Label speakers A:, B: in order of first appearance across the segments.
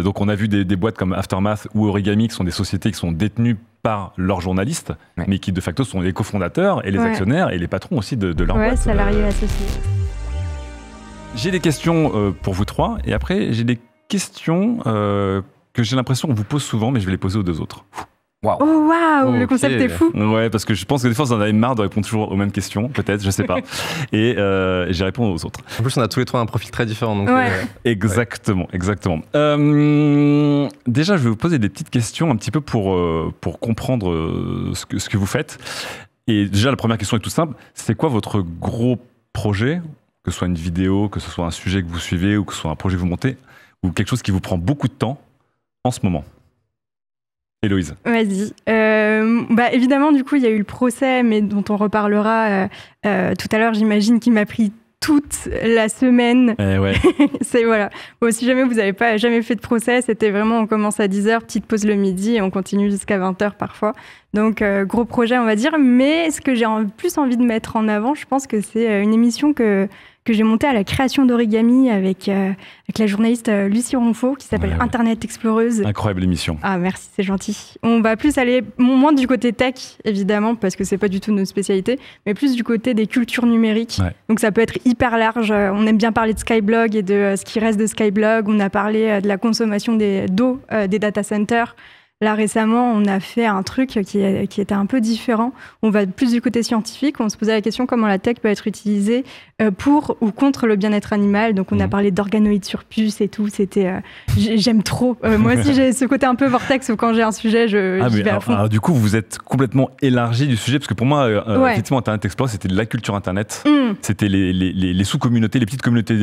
A: Donc on a vu des boîtes comme Aftermath ou Origami qui sont des sociétés qui sont détenues par leurs journalistes, mais qui de facto sont les cofondateurs et les actionnaires et les patrons aussi de leur boîte.
B: Salariés associés.
A: J'ai des questions pour vous trois, et après j'ai des questions que j'ai l'impression qu'on vous pose souvent, mais je vais les poser aux deux autres.
B: Wow. Oh waouh, le concept est fou.
A: Ouais, parce que je pense que des fois, vous en avez marre de répondre toujours aux mêmes questions, peut-être, je sais pas. Et j'y réponds aux autres.
C: En plus, on a tous les trois un profil très différent. Donc,
A: exactement. Déjà, je vais vous poser des petites questions un petit peu pour comprendre ce que vous faites. Et déjà, la première question est toute simple. C'est quoi votre gros projet, que ce soit une vidéo, que ce soit un sujet que vous suivez, ou que ce soit un projet que vous montez, ou quelque chose qui vous prend beaucoup de temps en ce moment? Héloïse.
B: Vas-y. Évidemment, du coup, il y a eu le procès, mais dont on reparlera tout à l'heure, j'imagine, qui m'a pris toute la semaine. Voilà. Bon, si jamais vous n'avez jamais fait de procès, c'était vraiment, on commence à 10h, petite pause le midi, et on continue jusqu'à 20h parfois. Donc, gros projet, on va dire. Mais ce que j'ai plus envie de mettre en avant, je pense que c'est une émission que j'ai montée à la création d'Origami avec la journaliste Lucie Ronfaux, qui s'appelle Internet Exploreuse.
A: Incroyable émission.
B: Ah, merci, c'est gentil. On va plus aller, moins du côté tech, évidemment, parce que c'est pas du tout notre spécialité, mais plus du côté des cultures numériques. Donc, ça peut être hyper large. On aime bien parler de Skyblog et de ce qui reste de Skyblog. On a parlé de la consommation d'eau des data centers. Là, récemment, on a fait un truc qui était un peu différent. On va plus du côté scientifique. On se posait la question comment la tech peut être utilisée pour ou contre le bien-être animal. Donc, on a parlé d'organoïdes sur puce et tout. C'était, j'aime trop. Moi aussi, j'ai ce côté un peu vortex où quand j'ai un sujet, j'y vais à fond.
A: Alors, du coup, vous êtes complètement élargi du sujet, parce que pour moi, effectivement, Internet Explorer, c'était de la culture Internet. C'était les sous-communautés, les petites communautés,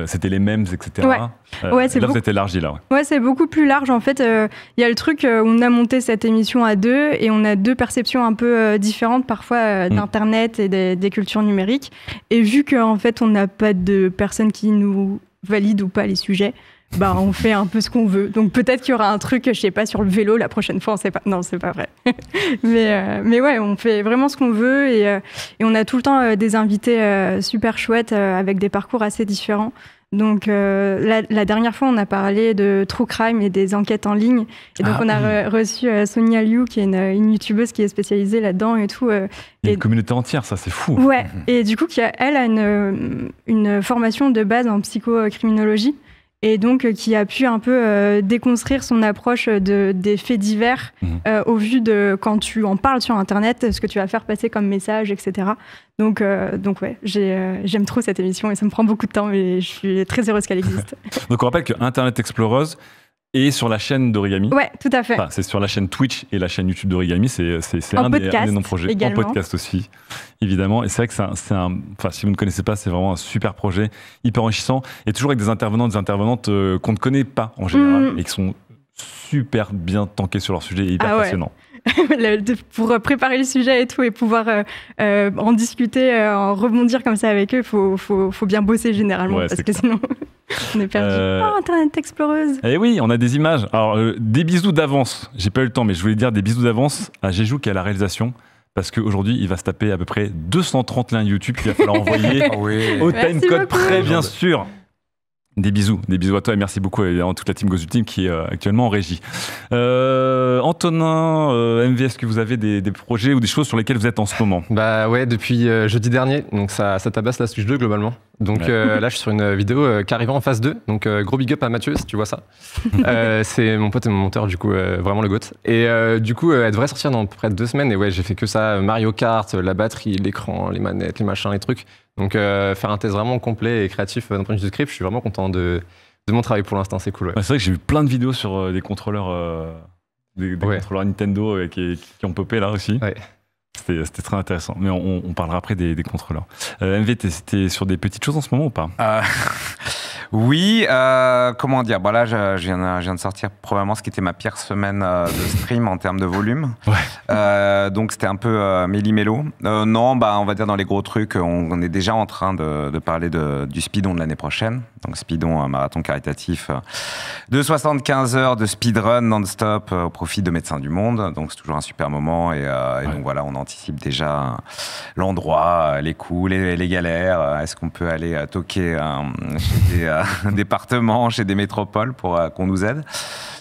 A: c'était les memes, etc. Là, vous êtes élargi, là.
B: Ouais, c'est beaucoup plus large. En fait, il y a le truc, on a monté cette émission à deux et on a deux perceptions un peu différentes parfois d'Internet et des cultures numériques. Et vu qu'en fait, on n'a pas de personnes qui nous valident ou pas les sujets, on fait un peu ce qu'on veut. Donc peut-être qu'il y aura un truc, je sais pas, sur le vélo la prochaine fois, on sait pas. Non, c'est pas vrai. mais ouais, on fait vraiment ce qu'on veut et on a tout le temps des invités super chouettes avec des parcours assez différents. Donc la dernière fois, on a parlé de true crime et des enquêtes en ligne. Et donc on a reçu Sonia Liu, qui est une youtubeuse qui est spécialisée là-dedans et tout.
A: Il y a une communauté entière, ça, c'est fou.
B: Ouais, et du coup, elle a une formation de base en psychocriminologie. Et donc qui a pu un peu déconstruire son approche des faits divers au vu de quand tu en parles sur Internet, ce que tu vas faire passer comme message, etc. Donc ouais, j'aime trop cette émission et ça me prend beaucoup de temps, mais je suis très heureuse qu'elle existe.
A: Donc on rappelle que Internet Exploreuse est sur la chaîne d'Origami.
B: Ouais, tout à fait.
A: Enfin, c'est sur la chaîne Twitch et la chaîne YouTube d'Origami. C'est un des noms projets.
B: Également.
A: En podcast aussi, évidemment. Et c'est vrai que si vous ne connaissez pas, c'est vraiment un super projet, hyper enrichissant. Et toujours avec des intervenants, des intervenantes qu'on ne connaît pas en général et qui sont super bien tankés sur leur sujet et hyper passionnants.
B: Pour préparer le sujet et tout et pouvoir en discuter, en rebondir comme ça avec eux, faut bien bosser généralement parce que sinon on est perdu. Internet Exploreuse.
A: Eh oui, on a des images. Alors des bisous d'avance. J'ai pas eu le temps, mais je voulais dire des bisous d'avance à Jéjou qui est à la réalisation. Parce qu'aujourd'hui, il va se taper à peu près 230 liens YouTube qu'il va falloir envoyer au timecode près, bien sûr. Des bisous à toi et merci beaucoup à toute la team Gozu Team qui est actuellement en régie. Antonin, MV, est-ce que vous avez des projets ou des choses sur lesquelles vous êtes en ce moment?
C: Bah ouais, depuis jeudi dernier, donc ça tabasse la Switch 2 globalement. Donc là, je suis sur une vidéo qui arrive en phase 2, donc gros big up à Mathieu si tu vois ça. C'est mon pote et mon monteur, du coup, vraiment le GOAT. Et du coup, elle devrait sortir dans à peu près 2 semaines. Et ouais, j'ai fait que ça, Mario Kart, la batterie, l'écran, les manettes, les machins, les trucs. Donc faire un test vraiment complet et créatif d'un point de vue du script, je suis vraiment content de mon travail pour l'instant, c'est cool. Ouais.
A: C'est vrai que j'ai vu plein de vidéos sur des contrôleurs, contrôleurs Nintendo qui ont popé là aussi. Ouais. C'était très intéressant, mais on parlera après des contrôleurs. MV, t'es sur des petites choses en ce moment ou pas?
D: Oui, comment dire, là je viens de sortir probablement ce qui était ma pire semaine de stream en termes de volume. Ouais. Donc c'était un peu méli-mélo. Non, on va dire dans les gros trucs, on est déjà en train de parler du Speedon de l'année prochaine. Donc Speedon, un marathon caritatif de 75 heures de speedrun non-stop au profit de Médecins du Monde. Donc c'est toujours un super moment et donc voilà, on anticipe déjà l'endroit, les coûts, les galères. Est-ce qu'on peut aller toquer chez départements, chez des métropoles pour qu'on nous aide.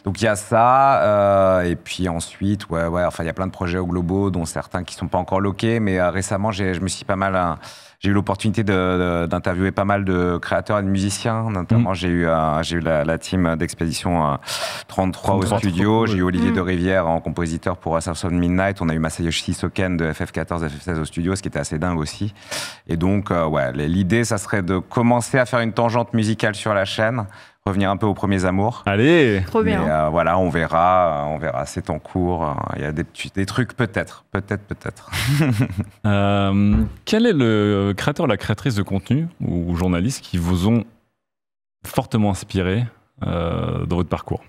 D: Donc il y a ça, et puis ensuite, enfin il y a plein de projets au Globo, dont certains qui sont pas encore loqués, mais récemment je me suis pas mal, j'ai eu l'opportunité d'interviewer pas mal de créateurs et de musiciens. Notamment j'ai eu la team d'Expédition 33 au studio, j'ai eu Olivier de Rivière en compositeur pour Assassin's Creed Midnight, on a eu Masayoshi Soken de FF14, FF16 au studio, ce qui était assez dingue aussi. Et donc l'idée ça serait de commencer à faire une tangente musicale sur la chaîne. Revenir un peu aux premiers amours.
A: Allez.
B: Trop bien.
D: Mais, voilà, on verra, c'est en cours. Il y a des trucs peut-être.
A: Quel est le créateur ou la créatrice de contenu ou journaliste qui vous ont fortement inspiré dans votre parcours?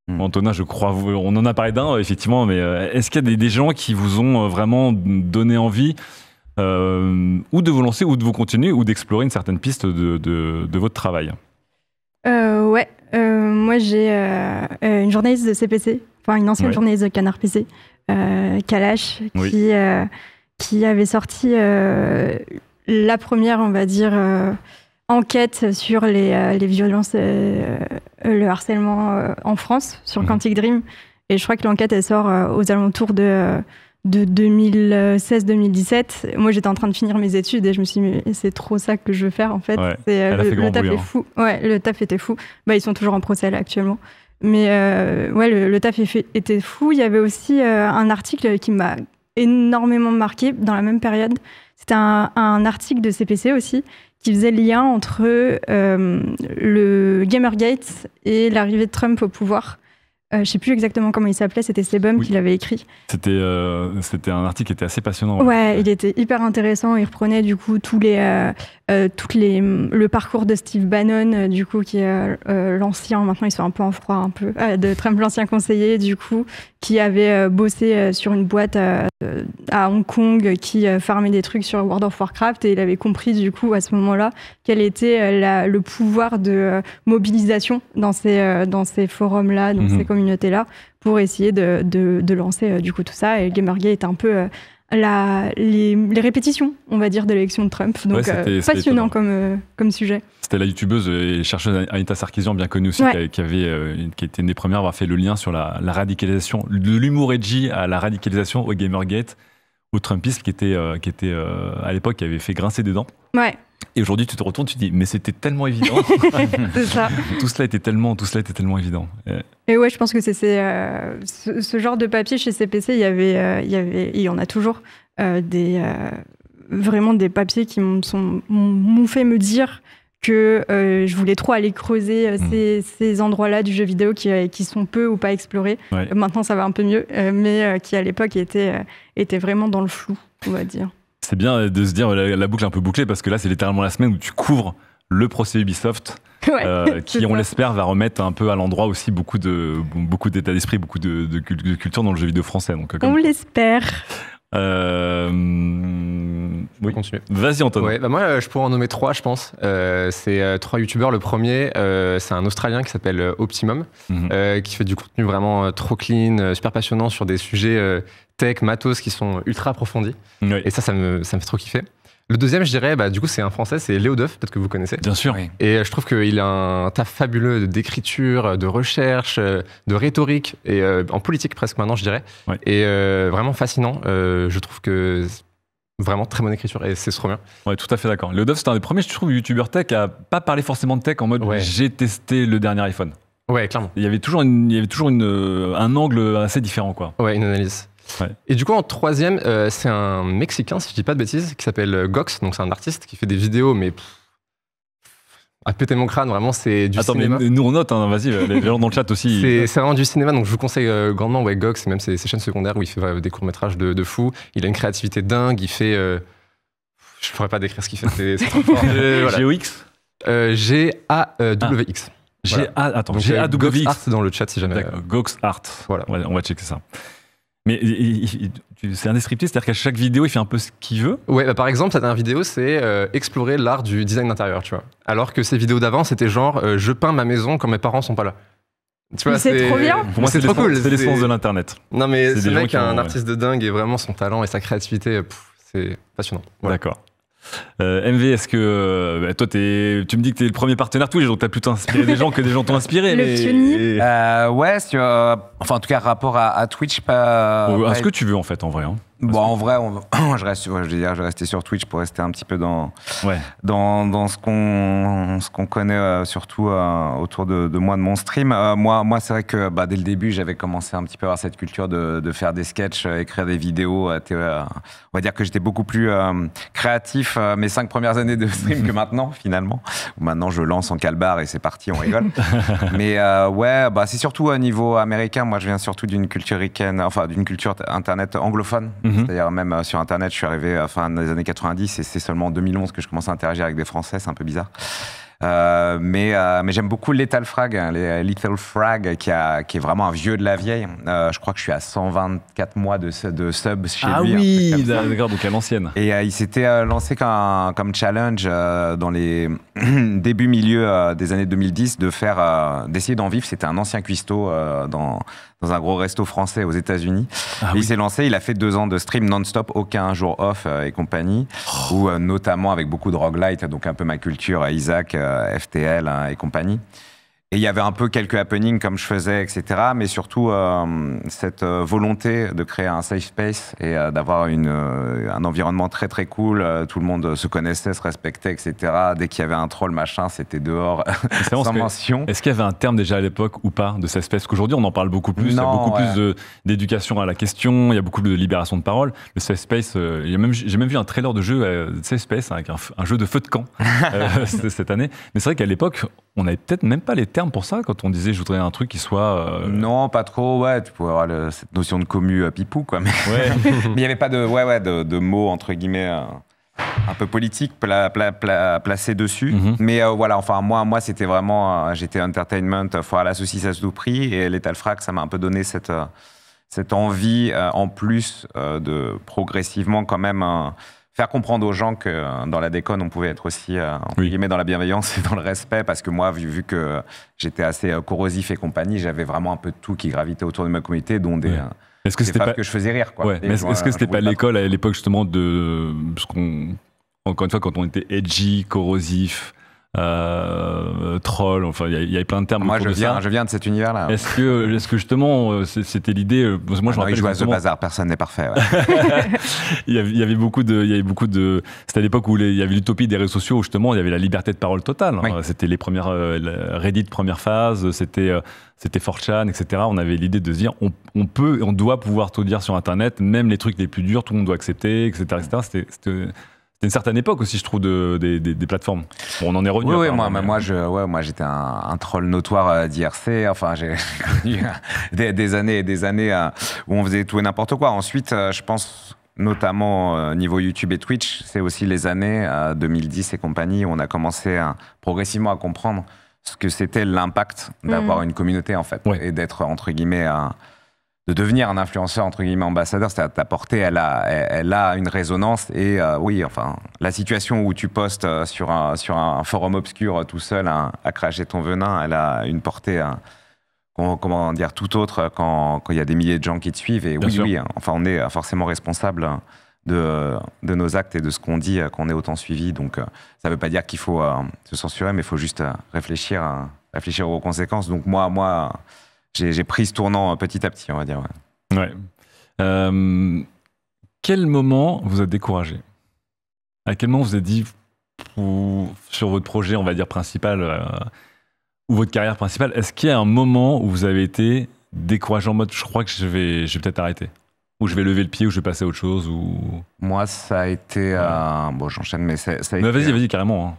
A: Antonin, je crois, on en a parlé d'un, effectivement, mais est-ce qu'il y a des gens qui vous ont vraiment donné envie ou de vous lancer, ou de vous continuer, ou d'explorer une certaine piste de votre travail?
B: Moi j'ai une journaliste de CPC, enfin une ancienne journaliste de Canard PC, Kalash, qui avait sorti la première, on va dire, enquête sur les violences, le harcèlement en France, sur Quantic Dream. Et je crois que l'enquête, elle sort aux alentours de 2016-2017. Moi, j'étais en train de finir mes études et je me suis dit, mais c'est trop ça que je veux faire, en fait. Le taf est fou. Ouais, le taf était fou. Ils sont toujours en procès, là, actuellement. Mais le taf était fou. Il y avait aussi un article qui m'a énormément marqué dans la même période. C'était un article de CPC aussi, qui faisait le lien entre le Gamergate et l'arrivée de Trump au pouvoir. Je ne sais plus exactement comment il s'appelait, c'était Sebum qui l'avait écrit.
A: C'était un article qui était assez passionnant.
B: Ouais, il était hyper intéressant. Il reprenait du coup le parcours de Steve Bannon, du coup, qui est l'ancien, maintenant ils sont un peu en froid, de Trump, l'ancien conseiller, du coup, qui avait bossé sur une boîte à Hong Kong qui farmait des trucs sur World of Warcraft, et il avait compris du coup à ce moment-là quel était le pouvoir de mobilisation dans ces forums-là, dans ces communautés-là, pour essayer de lancer du coup tout ça. Et Gamergate est un peu les répétitions, on va dire, de l'élection de Trump. Donc passionnant comme sujet.
A: C'était la youtubeuse et chercheuse Anita Sarkeesian, bien connue aussi, qui était une des premières à avoir fait le lien sur la radicalisation, de l'humour edgy à la radicalisation au Gamergate, au Trumpisme, qui était à l'époque, qui avait fait grincer des dents.
B: Ouais.
A: Et aujourd'hui, tu te retournes, tu te dis, mais c'était tellement évident.
B: C'est ça.
A: Tout cela était tellement évident.
B: Et ouais, je pense que c'est ce genre de papier chez CPC, il y en a toujours vraiment des papiers qui m'ont fait me dire que je voulais trop aller creuser ces endroits-là du jeu vidéo qui sont peu ou pas explorés. Ouais. Maintenant, ça va un peu mieux, mais qui à l'époque étaient vraiment dans le flou, on va dire.
A: C'est bien de se dire la boucle est un peu bouclée, parce que là, c'est littéralement la semaine où tu couvres le procès Ubisoft, qui, on l'espère, va remettre un peu à l'endroit aussi beaucoup d'état d'esprit, beaucoup de culture dans le jeu vidéo français. Donc,
B: on l'espère.
A: Oui, continue. Vas-y, Antoine.
C: Ouais, moi, je pourrais en nommer 3, je pense. C'est 3 youtubeurs. Le premier, c'est un Australien qui s'appelle Optimum, qui fait du contenu vraiment trop clean, super passionnant sur des sujets tech, matos qui sont ultra approfondis. Oui. Et ça me fait trop kiffer. Le deuxième, je dirais, du coup, c'est un Français, c'est Léo Duff, peut-être que vous connaissez.
A: Bien sûr. Oui.
C: Et je trouve qu'il a un taf fabuleux d'écriture, de recherche, de rhétorique, et en politique presque maintenant, je dirais. Ouais. Et vraiment fascinant. Je trouve que vraiment très bonne écriture, et c'est trop bien.
A: Ouais, tout à fait d'accord. Léo Duff, c'est un des premiers, je trouve, youtubeurs tech à pas parler forcément de tech en mode j'ai testé le dernier iPhone.
C: Ouais, clairement.
A: Il y avait toujours un angle assez différent, quoi.
C: Ouais, une analyse. Ouais. Et du coup, en troisième, c'est un Mexicain, si je dis pas de bêtises, qui s'appelle Gox. Donc, c'est un artiste qui fait des vidéos, mais à péter mon crâne, vraiment, c'est du cinéma.
A: Mais nous, on note, hein, vas-y, les gens dans le chat aussi.
C: C'est vraiment du cinéma, donc je vous conseille grandement Gox, et même ses chaînes secondaires où il fait des courts-métrages de fou. Il a une créativité dingue, il fait... je pourrais pas décrire ce qu'il fait, c'est trop fort.
A: Voilà. GOX
C: G-A-W-X.
A: G-A-W-X.
C: Art dans le chat, si jamais.
A: D'accord, Gox Art. Voilà. On va checker ça. Mais c'est un descriptif, c'est-à-dire qu'à chaque vidéo, il fait un peu ce qu'il veut.
C: Ouais, par exemple, cette dernière vidéo, c'est explorer l'art du design d'intérieur, tu vois. Alors que ces vidéos d'avant, c'était genre, je peins ma maison quand mes parents sont pas là.
B: Tu vois, c'est trop bien.
A: Pour moi, c'est trop cool. C'est l'essence de l'internet.
C: Non, mais ce mec a un artiste de dingue, et vraiment son talent et sa créativité, c'est passionnant.
A: Voilà. D'accord. MV, est-ce que toi, tu me dis que tu es le premier partenaire Twitch, donc tu as plutôt inspiré des gens que des gens t'ont inspiré.
B: Le pionnier.
D: Ouais, enfin en tout cas rapport à Twitch, pas.
A: Ce que tu veux en fait, en vrai. Hein.
D: Bon, en vrai, je vais rester sur Twitch pour rester un petit peu dans ce qu'on connaît surtout autour de moi, de mon stream. Moi, c'est vrai que dès le début, j'avais commencé un petit peu à avoir cette culture de faire des sketchs, écrire des vidéos. On va dire que j'étais beaucoup plus créatif mes 5 premières années de stream que maintenant, finalement. Maintenant, je lance en calbar et c'est parti, on rigole. Mais c'est surtout au niveau américain. Moi, je viens surtout d'une culture d'une culture internet anglophone. C'est-à-dire même sur Internet, je suis arrivé à fin des années 90 et c'est seulement en 2011 que je commence à interagir avec des Français, c'est un peu bizarre. Mais j'aime beaucoup Lethal Frag, qui est vraiment un vieux de la vieille. Je crois que je suis à 124 mois de sub chez lui.
A: Ah oui, d'accord, donc à l'ancienne.
D: Et il s'était lancé comme challenge dans les milieu des années 2010 d'essayer d'en vivre. C'était un ancien cuistot dans un gros resto français aux États-Unis. Il s'est lancé, il a fait 2 ans de stream non-stop, aucun jour off et compagnie, où notamment avec beaucoup de roguelite, donc un peu ma culture, Isaac, FTL et compagnie. Et il y avait un peu quelques happenings comme je faisais, etc. Mais surtout cette volonté de créer un safe space et d'avoir un environnement très très cool. Tout le monde se connaissait, se respectait, etc. Dès qu'il y avait un troll, machin, c'était dehors, sans mention.
A: Est-ce qu'il y avait un terme déjà à l'époque ou pas de safe space? Parce qu'aujourd'hui, on en parle beaucoup plus. Il y a beaucoup plus d'éducation à la question, il y a beaucoup plus de libération de parole. Le safe space, j'ai même vu un trailer de jeu de safe space avec un jeu de feu de camp cette année. Mais c'est vrai qu'à l'époque, on n'avait peut-être même pas les termes pour ça quand on disait je voudrais un truc qui soit.
D: Non, pas trop. Ouais, tu pouvais avoir cette notion de commu pipou, quoi. Mais il n'y avait pas de mots entre guillemets un peu politiques placés dessus. Mais moi, c'était vraiment j'étais entertainment, faut aller à la saucisse à tout prix, et Lethal Frag, ça m'a un peu donné cette envie en plus de progressivement quand même faire comprendre aux gens que dans la déconne, on pouvait être aussi entre guillemets dans la bienveillance et dans le respect, parce que moi, vu que j'étais assez corrosif et compagnie, j'avais vraiment un peu de tout qui gravitait autour de ma communauté, dont des faves que je faisais rire. Quoi.
A: Ouais. Mais est-ce que c'était pas l'école à l'époque justement de ce qu'on, encore une fois, quand on était edgy, corrosif, troll, enfin il y avait plein de termes.
D: Moi je viens de cet univers-là.
A: Est-ce que justement c'était l'idée? Moi je me rappelle.
D: Il joue à The Bazar, personne n'est parfait. Ouais.
A: il y avait beaucoup de. C'était à l'époque où il y avait l'utopie des réseaux sociaux où justement il y avait la liberté de parole totale. Oui. C'était les premières Reddit première phase, c'était 4chan, etc. On avait l'idée de se dire on doit pouvoir tout dire sur Internet, même les trucs les plus durs, tout le monde doit accepter, etc. C'était une certaine époque aussi, je trouve, des plateformes. Bon, on en est revenu.
D: Oui, moi, j'étais un troll notoire d'IRC. Enfin, j'ai connu des années et des années où on faisait tout et n'importe quoi. Ensuite, je pense, notamment niveau YouTube et Twitch, c'est aussi les années 2010 et compagnie où on a commencé progressivement à comprendre ce que c'était l'impact d'avoir une communauté, en fait, et d'être, entre guillemets, de devenir un influenceur, entre guillemets, ambassadeur. C'est-à-dire ta portée, elle a une résonance. Et la situation où tu postes sur un forum obscur tout seul à cracher ton venin, elle a une portée, comment dire, tout autre quand il y a des milliers de gens qui te suivent. Et on est forcément responsable de nos actes et de ce qu'on dit, qu'on est autant suivi. Donc, ça ne veut pas dire qu'il faut se censurer, mais il faut juste réfléchir aux conséquences. Donc, moi, j'ai pris ce tournant petit à petit, on va dire.
A: Ouais. Quel moment vous a découragé? À quel moment vous avez dit, sur votre projet, on va dire, principal, ou votre carrière principale, est-ce qu'il y a un moment où vous avez été découragé en mode, je crois que je vais peut-être arrêter, ou je vais lever le pied, ou je vais passer à autre chose, ou... Moi,
D: ça a été... bon, j'enchaîne, mais ça a été...
A: Vas-y, carrément.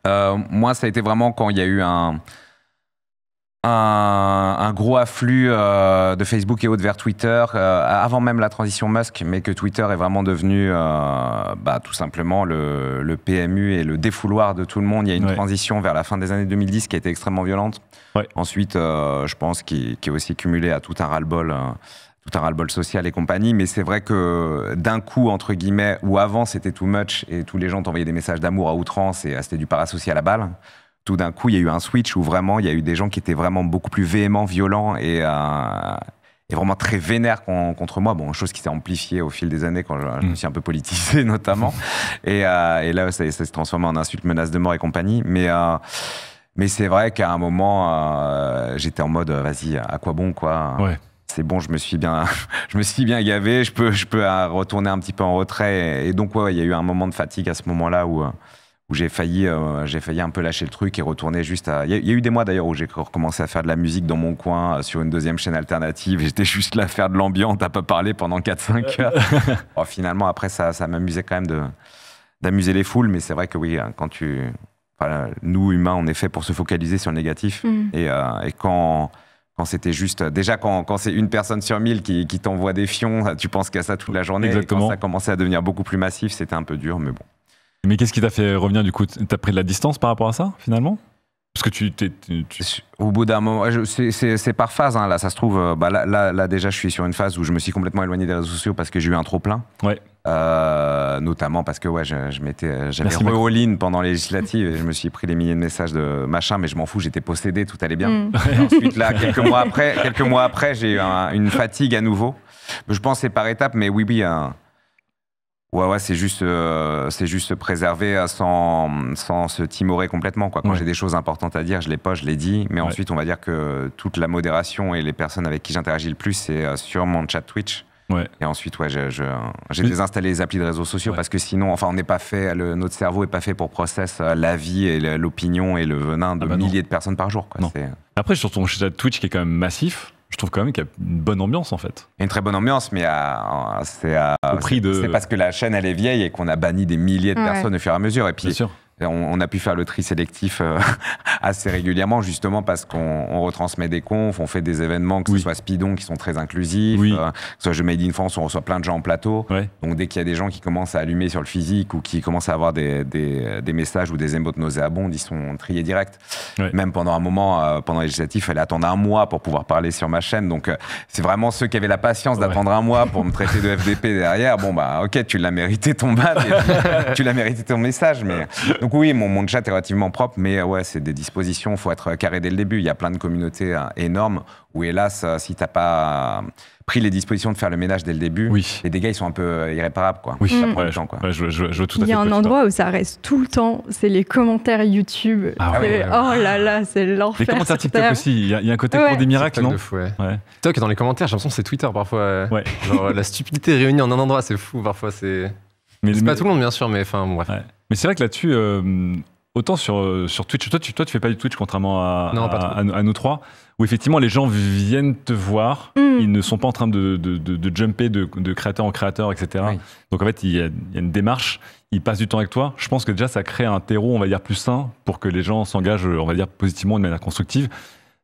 D: Moi, ça a été vraiment quand il y a eu un gros afflux de Facebook et autres vers Twitter, avant même la transition Musk, mais que Twitter est vraiment devenu tout simplement le PMU et le défouloir de tout le monde. Il y a une transition vers la fin des années 2010 qui a été extrêmement violente. Ouais. Ensuite, je pense qui est aussi cumulé à tout un ras-le-bol social et compagnie, mais c'est vrai que d'un coup, entre guillemets, où avant c'était too much et tous les gens t'envoyaient des messages d'amour à outrance et c'était du parasocial à balle, tout d'un coup, il y a eu un switch où vraiment, il y a eu des gens qui étaient vraiment beaucoup plus véhéments, violents et est vraiment très vénère contre moi. Bon, chose qui s'est amplifiée au fil des années quand je me suis un peu politisé notamment. Et là, ça s'est transformé en insultes, menaces de mort et compagnie. Mais c'est vrai qu'à un moment, j'étais en mode, vas-y, à quoi bon, quoi.
A: Ouais.
D: C'est bon, je me suis bien gavé, je peux retourner un petit peu en retrait. Et donc, ouais, il y a eu un moment de fatigue à ce moment-là où j'ai failli un peu lâcher le truc et retourner juste à... Il y a eu des mois d'ailleurs où j'ai recommencé à faire de la musique dans mon coin sur une deuxième chaîne alternative. J'étais juste là à faire de l'ambiance, à pas parler pendant 4-5 heures. Bon, finalement, après, ça m'amusait quand même d'amuser les foules. Mais c'est vrai que oui, quand nous, humains, on est fait pour se focaliser sur le négatif. Et quand c'était juste... Déjà, quand c'est une personne sur 1000 qui t'envoie des fions, tu penses qu'à ça toute la journée.
A: Exactement.
D: Et quand ça commençait à devenir beaucoup plus massif, c'était un peu dur, mais bon.
A: Mais qu'est-ce qui t'a fait revenir du coup? T'as pris de la distance par rapport à ça, finalement? Parce que
D: Au bout d'un moment, c'est par phase, hein, là, ça se trouve... là, déjà, je suis sur une phase où je me suis complètement éloigné des réseaux sociaux parce que j'ai eu un trop-plein.
A: Ouais.
D: Notamment parce que j'avais re-all-in pendant les législatives et je me suis pris des milliers de messages de machin, mais je m'en fous, j'étais possédé, tout allait bien. Et ensuite, là, quelques mois après, j'ai eu une fatigue à nouveau. Je pense que c'est par étapes, mais oui, ouais, c'est juste se préserver sans se timorer complètement, quoi. Quand j'ai des choses importantes à dire, je les pose, je les dis, mais ensuite, on va dire que toute la modération et les personnes avec qui j'interagis le plus, c'est sur mon chat Twitch. Ouais. Et ensuite, j'ai désinstallé les applis de réseaux sociaux parce que sinon, on n'est pas fait, notre cerveau n'est pas fait pour process l'avis et l'opinion et le venin de milliers de personnes par jour, quoi.
A: Après, sur ton chat Twitch qui est quand même massif, je trouve quand même qu'il y a une bonne ambiance en fait.
D: Il y a une très bonne ambiance, mais c'est parce que la chaîne elle est vieille et qu'on a banni des milliers de personnes au fur et à mesure. Et puis, bien sûr. On a pu faire le tri sélectif assez régulièrement, justement parce qu'on retransmet des confs, on fait des événements, que ce soit Speedon, qui sont très inclusifs, que ce soit Jeux Made in France, on reçoit plein de gens en plateau. Ouais. Donc dès qu'il y a des gens qui commencent à allumer sur le physique ou qui commencent à avoir des messages ou des émotes nauséabondes, ils sont triés direct. Ouais. Même pendant un moment, pendant les législatifs, il fallait attendre un mois pour pouvoir parler sur ma chaîne. Donc c'est vraiment ceux qui avaient la patience d'attendre un mois pour me traiter de FDP derrière. Bon, ok, tu l'as mérité ton ban, tu l'as mérité ton message, mais... Donc oui, mon chat est relativement propre, mais ouais, c'est des dispositions, il faut être carré dès le début. Il y a plein de communautés énormes où, hélas, si tu n'as pas pris les dispositions de faire le ménage dès le début, les dégâts, ils sont un peu irréparables, quoi.
A: Oui,
D: ça prend du temps, quoi.
A: Ouais, je vois tout à fait.
B: Il y a un endroit où ça reste tout le temps, c'est les commentaires YouTube. Oh là là, c'est l'enfer.
A: Les commentaires TikTok aussi, il y a un côté pour des miracles, non?
C: TikTok, dans les commentaires, j'ai l'impression que c'est Twitter parfois. Genre, la stupidité réunie en un endroit, c'est fou, parfois, c'est... C'est pas tout le monde, bien sûr, mais enfin, bon, bref. Ouais.
A: Mais c'est vrai que là-dessus, autant sur Twitch, toi, tu fais pas du Twitch, contrairement à nous trois, où effectivement, les gens viennent te voir, ils ne sont pas en train de jumper de créateur en créateur, etc. Oui. Donc en fait, il y a une démarche, ils passent du temps avec toi. Je pense que déjà, ça crée un terreau, on va dire, plus sain pour que les gens s'engagent, on va dire, positivement, de manière constructive.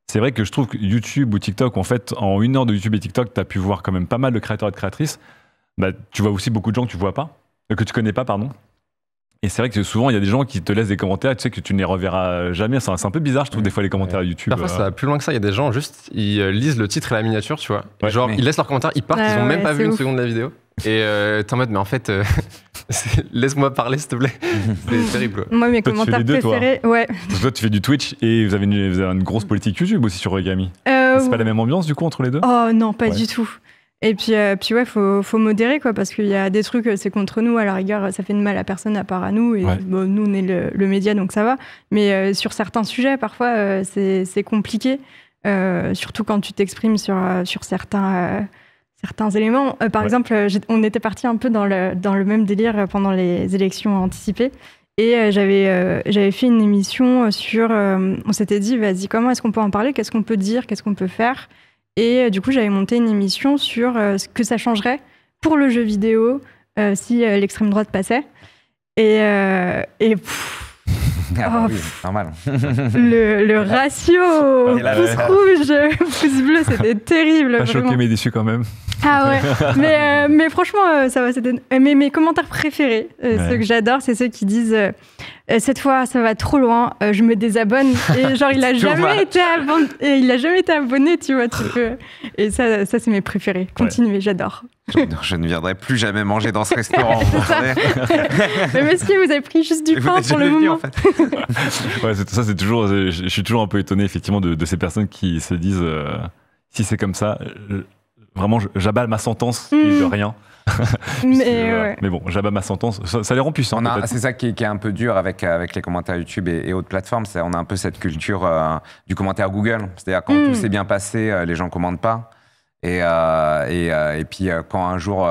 A: C'est vrai que je trouve que YouTube ou TikTok, en fait, en 1 heure de YouTube et TikTok, tu as pu voir quand même pas mal de créateurs et de créatrices. Bah, tu vois aussi beaucoup de gens que tu vois pas. Que tu connais pas, pardon. Et c'est vrai que souvent, il y a des gens qui te laissent des commentaires, tu sais que tu ne les reverras jamais. C'est un peu bizarre, je trouve, des fois, les commentaires YouTube.
C: Parfois, ça va plus loin que ça. Il y a des gens, juste, ils lisent le titre et la miniature, tu vois. Genre, ils laissent leurs commentaires, ils partent, ils ont même pas vu une seconde de la vidéo. Et t'es en mode, mais en fait, laisse-moi parler, s'il te plaît. C'est terrible, quoi.
B: Moi, mes commentaires préférés,
A: Toi, tu fais du Twitch et vous avez une grosse politique YouTube aussi sur Origami. C'est pas la même ambiance, du coup, entre les deux?
B: Oh non, pas du tout. Et puis ouais, faut modérer, quoi, parce qu'il y a des trucs, c'est contre nous, à la rigueur, ça fait de mal à personne à part à nous, et nous, on est le média, donc ça va. Mais sur certains sujets, parfois, c'est compliqué, surtout quand tu t'exprimes sur certains éléments. Par exemple, on était parti un peu dans le même délire pendant les élections anticipées, et j'avais fait une émission sur... on s'était dit, vas-y, comment est-ce qu'on peut en parler? Qu'est-ce qu'on peut dire? Qu'est-ce qu'on peut faire? Et du coup, j'avais monté une émission sur ce que ça changerait pour le jeu vidéo si l'extrême droite passait. Et
D: oui, normal.
B: Le ratio pouce rouge, pouce bleu, c'était terrible.
A: Pas choqué, mais déçu quand même.
B: Ah ouais, mais franchement, ça va. Mes commentaires préférés, ceux que j'adore, c'est ceux qui disent cette fois, ça va trop loin, je me désabonne. Et genre, il a jamais été abonné, tu vois. Et ça, c'est mes préférés. Continuez, j'adore.
D: Je ne viendrai plus jamais manger dans ce restaurant.
B: Mais monsieur, vous avez pris juste du pain pour le moment. En fait.
A: Ça, c'est toujours. Je suis toujours un peu étonné, effectivement, de ces personnes qui se disent si c'est comme ça, vraiment, j'abats ma sentence et de rien. Mais bon, j'abats ma sentence. Ça les rend puissants.
D: C'est ça qui est un peu dur avec les commentaires YouTube et autres plateformes. On a un peu cette culture du commentaire Google. C'est-à-dire quand tout s'est bien passé, les gens commentent pas. Et puis quand un jour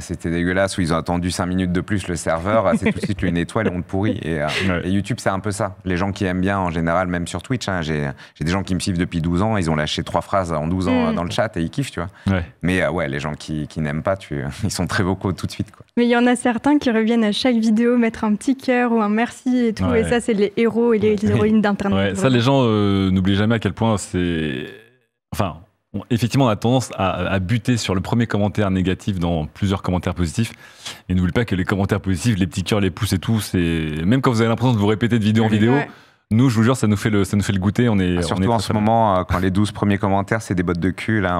D: c'était dégueulasse ou ils ont attendu 5 minutes de plus le serveur, c'est tout de suite une étoile et on te pourrit. Et YouTube, c'est un peu ça. Les gens qui aiment bien en général, même sur Twitch, hein, j'ai des gens qui me suivent depuis 12 ans, ils ont lâché 3 phrases en 12 ans dans le chat et ils kiffent, tu vois. Mais les gens qui n'aiment pas, ils sont très vocaux tout de suite, quoi.
B: Mais il y en a certains qui reviennent à chaque vidéo mettre un petit cœur ou un merci et tout. Et ça, c'est les héros et les héroïnes d'Internet.
A: Ça, les gens n'oublient jamais à quel point c'est... Enfin... Effectivement, on a tendance à buter sur le premier commentaire négatif dans plusieurs commentaires positifs. Et n'oubliez pas que les commentaires positifs, les petits cœurs, les pouces et tout, c'est même quand vous avez l'impression de vous répéter de vidéo en vidéo. Nous, je vous jure, ça nous fait le goûter.
D: Surtout en ce moment, quand les 12 premiers commentaires, c'est des bottes de cul, là.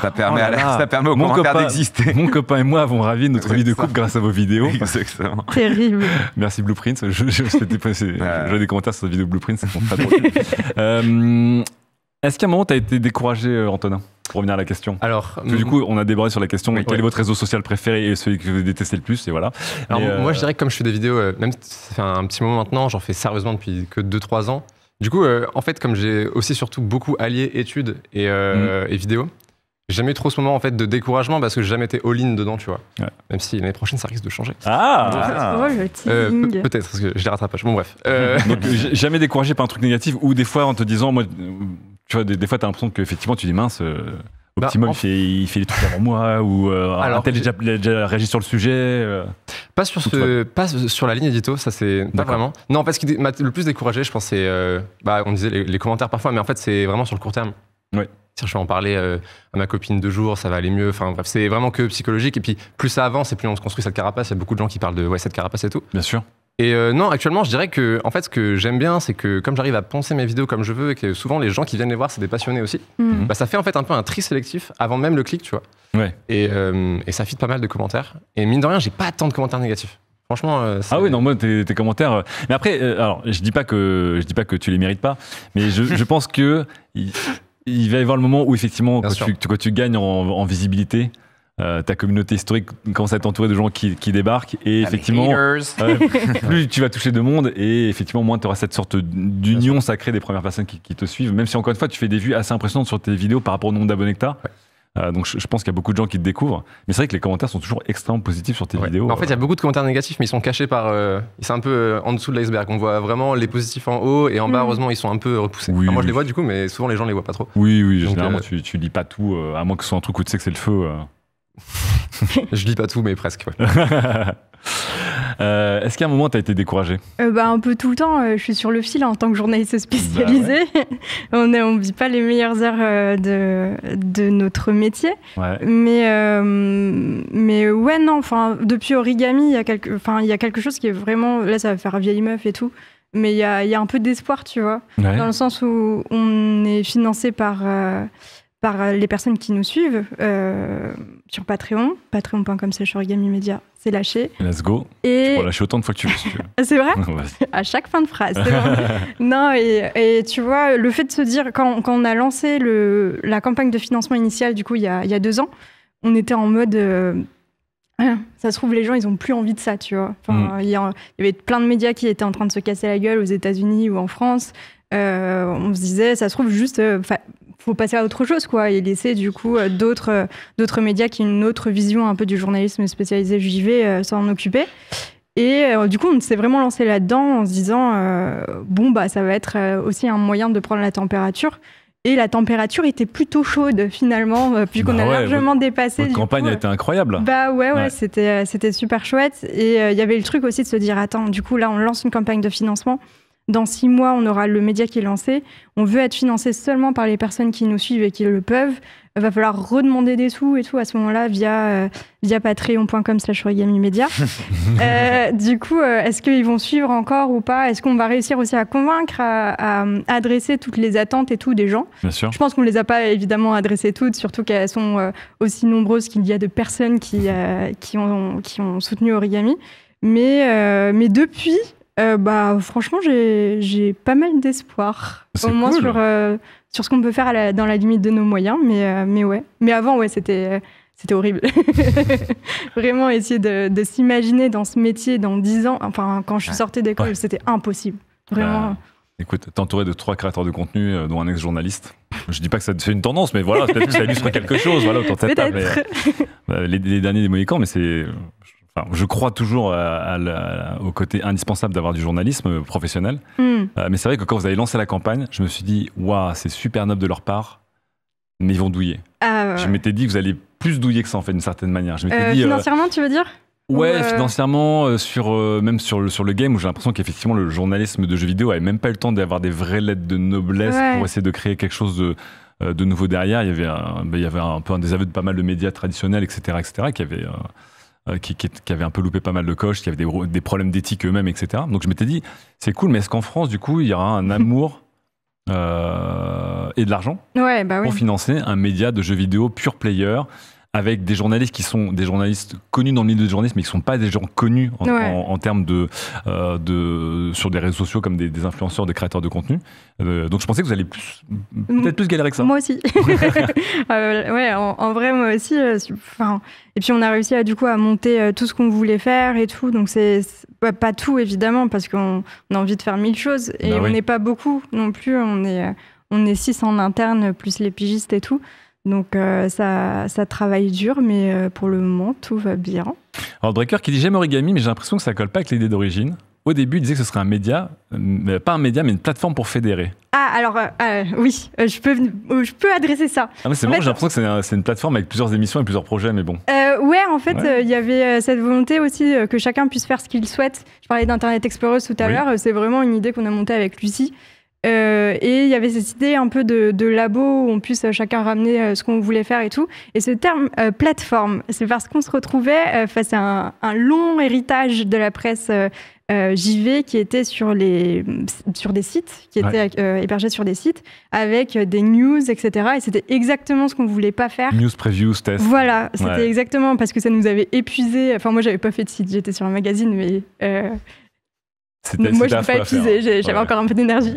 D: Ça permet aux commentaires d'exister.
A: Mon copain et moi avons ravi notre vie de couple grâce à vos vidéos.
D: Exactement.
B: Terrible.
A: Merci Blueprint. J'ai des commentaires sur cette vidéo Blueprint, c'est pas drôle. Est-ce qu'à un moment, tu as été découragé, Antonin, pour revenir à la question?
C: Alors,
A: parce que du coup, on a débordé sur la question, quel est votre réseau social préféré et celui que vous détestez le plus, et voilà.
C: Alors, moi, je dirais que comme je fais des vidéos, même ça fait un petit moment maintenant, j'en fais sérieusement depuis que 2-3 ans. Du coup, en fait, comme j'ai aussi surtout beaucoup allié études et vidéos, j'ai jamais eu trop ce moment en fait, de découragement parce que j'ai jamais été all-in dedans, tu vois. Même si l'année prochaine, ça risque de changer.
B: Le teasing.
C: Peut-être, parce que j'ai les rattrapages. Bon, bref.
A: Donc, jamais découragé par un truc négatif ou des fois en te disant, moi, tu vois, des fois, tu as l'impression qu'effectivement, tu dis mince, Optimum, il fait des trucs avant moi ou un tel a déjà réagi sur le sujet.
C: Pas sur la ligne édito, ça c'est pas vraiment. Non, en fait, ce qui m'a le plus découragé, je pense, c'est on disait les commentaires parfois, mais en fait, c'est vraiment sur le court terme.
A: Oui.
C: Si je vais en parler à ma copine 2 jours, ça va aller mieux. Enfin bref, c'est vraiment que psychologique. Et puis plus ça avance et plus on se construit cette carapace. Il y a beaucoup de gens qui parlent de cette carapace et tout.
A: Bien sûr.
C: Et non, actuellement, je dirais que en fait, ce que j'aime bien, c'est que comme j'arrive à penser mes vidéos comme je veux et que souvent les gens qui viennent les voir, c'est des passionnés aussi, ça fait en fait un peu un tri sélectif avant même le clic, tu vois.
A: Ouais.
C: Et ça fit pas mal de commentaires. Et mine de rien, j'ai pas tant de commentaires négatifs. Franchement,
A: ah oui, non, moi, tes commentaires. Mais après, alors, je dis pas que tu les mérites pas, mais je pense que il va y avoir le moment où effectivement, quand tu gagnes en visibilité. Ta communauté historique commence à être entourée de gens qui débarquent et effectivement plus tu vas toucher de monde et effectivement moins tu auras cette sorte d'union sacrée des premières personnes qui te suivent, même si encore une fois tu fais des vues assez impressionnantes sur tes vidéos par rapport au nombre d'abonnés que tu as. Donc je pense qu'il y a beaucoup de gens qui te découvrent, mais c'est vrai que les commentaires sont toujours extrêmement positifs sur tes vidéos.
C: En fait il y a beaucoup de commentaires négatifs mais ils sont cachés par c'est un peu en dessous de l'iceberg, on voit vraiment les positifs en haut et en bas heureusement ils sont un peu repoussés. Moi je les vois du coup, mais souvent les gens les voient pas trop.
A: Oui, généralement tu lis pas tout à moins que ce soit un truc où tu sais que c'est le feu.
C: Je lis pas tout, mais presque. Ouais.
A: Est-ce qu'à un moment, tu as été découragé?
B: Un peu tout le temps. Je suis sur le fil en tant que journaliste spécialisé. On ne vit pas les meilleures heures de notre métier.
A: Ouais.
B: Mais ouais, non. Enfin, depuis Origami, il y a quelque chose qui est vraiment... Là, ça va faire vieille meuf et tout. Mais il y a un peu d'espoir, tu vois. Ouais. Dans le sens où on est financé par les personnes qui nous suivent sur Patreon, patreon.com/Origami Media, c'est lâché.
A: Let's go. Et... Tu peux lâcher autant de fois que tu veux.
B: C'est vrai? À chaque fin de phrase. C'est vrai. Non, et tu vois, le fait de se dire, quand on a lancé la campagne de financement initiale, du coup, il y a 2 ans, on était en mode... ça se trouve, les gens, ils n'ont plus envie de ça, tu vois. Enfin, il y avait plein de médias qui étaient en train de se casser la gueule aux États-Unis ou en France. On se disait, ça se trouve, juste... faut passer à autre chose, quoi, et laisser du coup d'autres médias qui ont une autre vision un peu du journalisme spécialisé JV s'en occuper. Et du coup, on s'est vraiment lancé là-dedans en se disant ça va être aussi un moyen de prendre la température. Et la température était plutôt chaude finalement, puisqu'on a largement dépassé.
A: Votre campagne a été incroyable.
B: Ouais. C'était super chouette. Et il y avait le truc aussi de se dire, attends, du coup là, on lance une campagne de financement. Dans 6 mois, on aura le média qui est lancé. On veut être financé seulement par les personnes qui nous suivent et qui le peuvent. Il va falloir redemander des sous et tout à ce moment-là via patreon.com/Origami Media. Du coup, est-ce qu'ils vont suivre encore ou pas? Est-ce qu'on va réussir aussi à convaincre, à adresser toutes les attentes et tout des gens?
A: Bien sûr.
B: Je pense qu'on ne les a pas évidemment adressées toutes, surtout qu'elles sont aussi nombreuses qu'il y a de personnes qui ont soutenu Origami. Mais depuis... Franchement, j'ai pas mal d'espoir.
A: C'est
B: Au moins
A: cool.
B: sur ce qu'on peut faire dans la limite de nos moyens. Mais ouais. Mais avant, ouais, c'était horrible. Vraiment, essayer de s'imaginer dans ce métier dans 10 ans. Enfin, quand je suis sortie d'école, c'était impossible. Vraiment.
A: Écoute, t'es entouré de 3 créateurs de contenu, dont un ex-journaliste. Je dis pas que ça fait une tendance, mais voilà, peut-être que ça illustre quelque chose, voilà, autour de cette table. Les derniers des Mohicans, mais c'est... Enfin, je crois toujours au côté indispensable d'avoir du journalisme professionnel. Mais c'est vrai que quand vous avez lancé la campagne, je me suis dit, waouh, c'est super noble de leur part, mais ils vont douiller. Je m'étais dit que vous alliez plus douiller que ça, en fait, d'une certaine manière. Je m'étais dit,
B: financièrement, tu veux dire ?
A: Ouais, financièrement, même sur le game, où j'ai l'impression qu'effectivement le journalisme de jeux vidéo avait même pas eu le temps d'avoir des vraies lettres de noblesse pour essayer de créer quelque chose de nouveau derrière. Il y avait un peu un désaveu de pas mal de médias traditionnels, etc., qui avaient un peu loupé pas mal de coches, qui avaient des problèmes d'éthique eux-mêmes, etc. Donc je m'étais dit, c'est cool, mais est-ce qu'en France, du coup, il y aura un amour et de l'argent pour financer un média de jeux vidéo pure player, avec des journalistes qui sont des journalistes connus dans le milieu du journalisme, mais qui ne sont pas des gens connus en termes sur des réseaux sociaux comme des influenceurs, des créateurs de contenu. Donc je pensais que vous alliez peut-être plus galérer que ça.
B: Moi aussi. En vrai, moi aussi. Et puis on a réussi à monter tout ce qu'on voulait faire et tout. Donc c'est pas tout, évidemment, parce qu'on a envie de faire 1000 choses. Et on n'est pas beaucoup non plus. On est 6 en interne, plus les pigistes et tout. Donc ça travaille dur, mais pour le moment, tout va bien.
A: Alors Draker qui dit « J'aime Origami, mais j'ai l'impression que ça colle pas avec l'idée d'origine. » Au début, il disait que ce serait un média, pas un média, mais une plateforme pour fédérer.
B: Oui, je peux adresser ça.
A: Mais c'est bon, j'ai l'impression que c'est une plateforme avec plusieurs émissions et plusieurs projets, mais bon.
B: Il y avait cette volonté aussi que chacun puisse faire ce qu'il souhaite. Je parlais d'Internet Explorer tout à l'heure, c'est vraiment une idée qu'on a montée avec Lucie. Et il y avait cette idée un peu de labo où on puisse chacun ramener ce qu'on voulait faire et tout. Et ce terme plateforme, c'est parce qu'on se retrouvait face à un long héritage de la presse JV qui était sur des sites, qui étaient hébergés sur des sites avec des news, etc. Et c'était exactement ce qu'on voulait pas faire.
A: News, previews, tests.
B: Voilà, c'était exactement parce que ça nous avait épuisé. Enfin, moi, j'avais pas fait de site, j'étais sur un magazine, mais... moi, je n'ai pas épuisé, j'avais encore un peu d'énergie.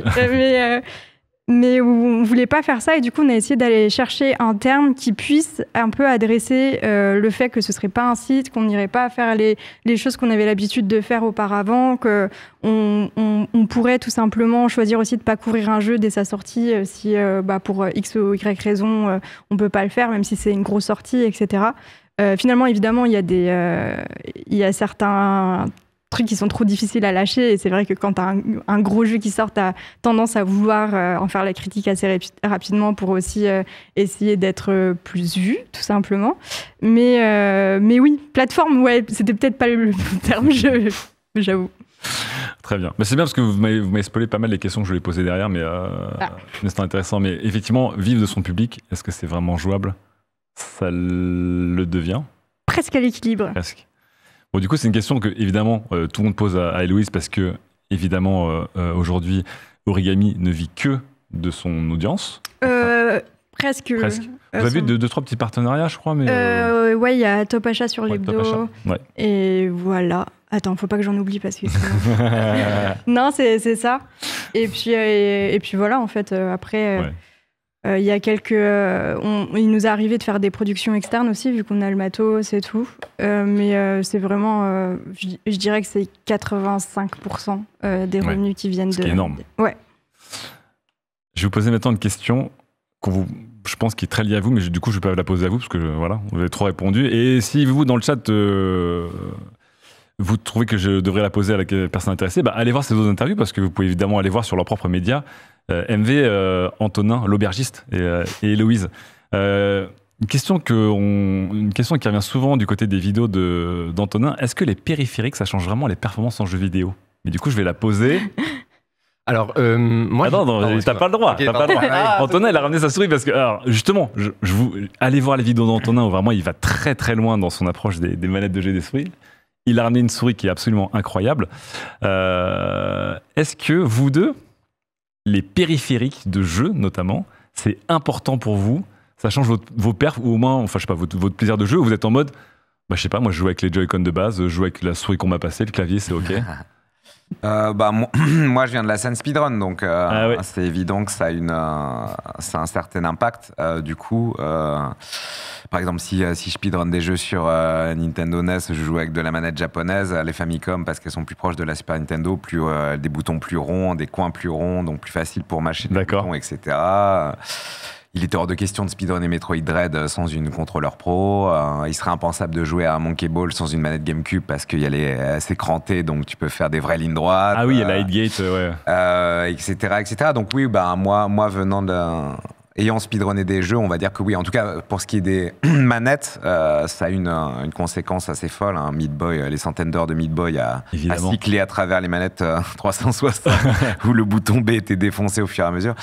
B: Mais on ne voulait pas faire ça et du coup, on a essayé d'aller chercher un terme qui puisse un peu adresser le fait que ce ne serait pas un site, qu'on n'irait pas faire les choses qu'on avait l'habitude de faire auparavant, qu'on pourrait tout simplement choisir aussi de ne pas courir un jeu dès sa sortie si pour X ou Y raison, on ne peut pas le faire, même si c'est une grosse sortie, etc. Finalement, évidemment, il y a certains trucs qui sont trop difficiles à lâcher et c'est vrai que quand tu as un gros jeu qui sort, tu as tendance à vouloir en faire la critique assez rapidement pour aussi essayer d'être plus vu, tout simplement. Mais oui, plateforme, c'était peut-être pas le terme, j'avoue.
A: Très bien. Mais c'est bien parce que vous m'avez spoilé pas mal les questions que je voulais poser derrière, mais c'est intéressant. Mais effectivement, vivre de son public, est-ce que c'est vraiment jouable ? Ça le devient ?
B: Presque à l'équilibre.
A: Presque. Bon, du coup, c'est une question que, évidemment, tout le monde pose à Héloïse parce que, évidemment, aujourd'hui, Origami ne vit que de son audience.
B: Presque.
A: Vous avez eu 2-3 petits partenariats, je crois, mais...
B: il y a Top Achat sur l'hebdo. Et voilà. Attends, faut pas que j'en oublie parce que non, c'est ça. Et puis voilà, en fait, après... Il y a il nous est arrivé de faire des productions externes aussi, vu qu'on a le matos et tout. Mais c'est vraiment, je dirais que c'est 85% des revenus qui viennent de...
A: Ce qui est énorme.
B: Ouais.
A: Je vais vous poser maintenant une question je pense qui est très liée à vous, mais du coup, je ne vais pas la poser à vous, parce que voilà, vous avez trop répondu. Et si vous, dans le chat, vous trouvez que je devrais la poser à la personne intéressée, allez voir ces autres interviews, parce que vous pouvez évidemment aller voir sur leurs propres médias. MV, Antonin, l'aubergiste et Héloïse. Une question qui revient souvent du côté des vidéos d'Antonin. Est-ce que les périphériques, ça change vraiment les performances en jeux vidéo ? Mais du coup, je vais la poser.
C: Alors, moi...
A: non, t'as pas le droit. Okay, pas le droit. Antonin, il a ramené sa souris parce que, alors, justement, allez voir les vidéos d'Antonin où vraiment il va très très loin dans son approche des manettes de jeu et des souris. Il a ramené une souris qui est absolument incroyable. Est-ce que vous deux, les périphériques de jeu notamment, c'est important pour vous? Ça change vos perfs ou au moins, enfin je sais pas, votre plaisir de jeu, ou vous êtes en mode, je sais pas, moi je joue avec les Joy-Con de base, je joue avec la souris qu'on m'a passée, le clavier c'est ok.
D: Moi, je viens de la scène speedrun, donc
A: ouais.
D: c'est évident que ça a un certain impact. Du coup, par exemple, si je speedrun des jeux sur Nintendo NES, je joue avec de la manette japonaise, les Famicom, parce qu'elles sont plus proches de la Super Nintendo, des boutons plus ronds, des coins plus ronds, donc plus facile pour mâcher des boutons, etc. Il était hors de question de speedrunner Metroid Dread sans une contrôleur pro. Il serait impensable de jouer à Monkey Ball sans une manette GameCube parce qu'il y a assez cranté, donc tu peux faire des vraies lignes droites.
A: Ah oui, il y a la Hitgate, ouais.
D: Etc. Donc oui, moi venant ayant speedrunné des jeux, on va dire que oui. En tout cas, pour ce qui est des manettes, ça a une conséquence assez folle. Hein. Meat Boy, les centaines d'heures de Meat Boy à cycler à travers les manettes 360 où le bouton B était défoncé au fur et à mesure.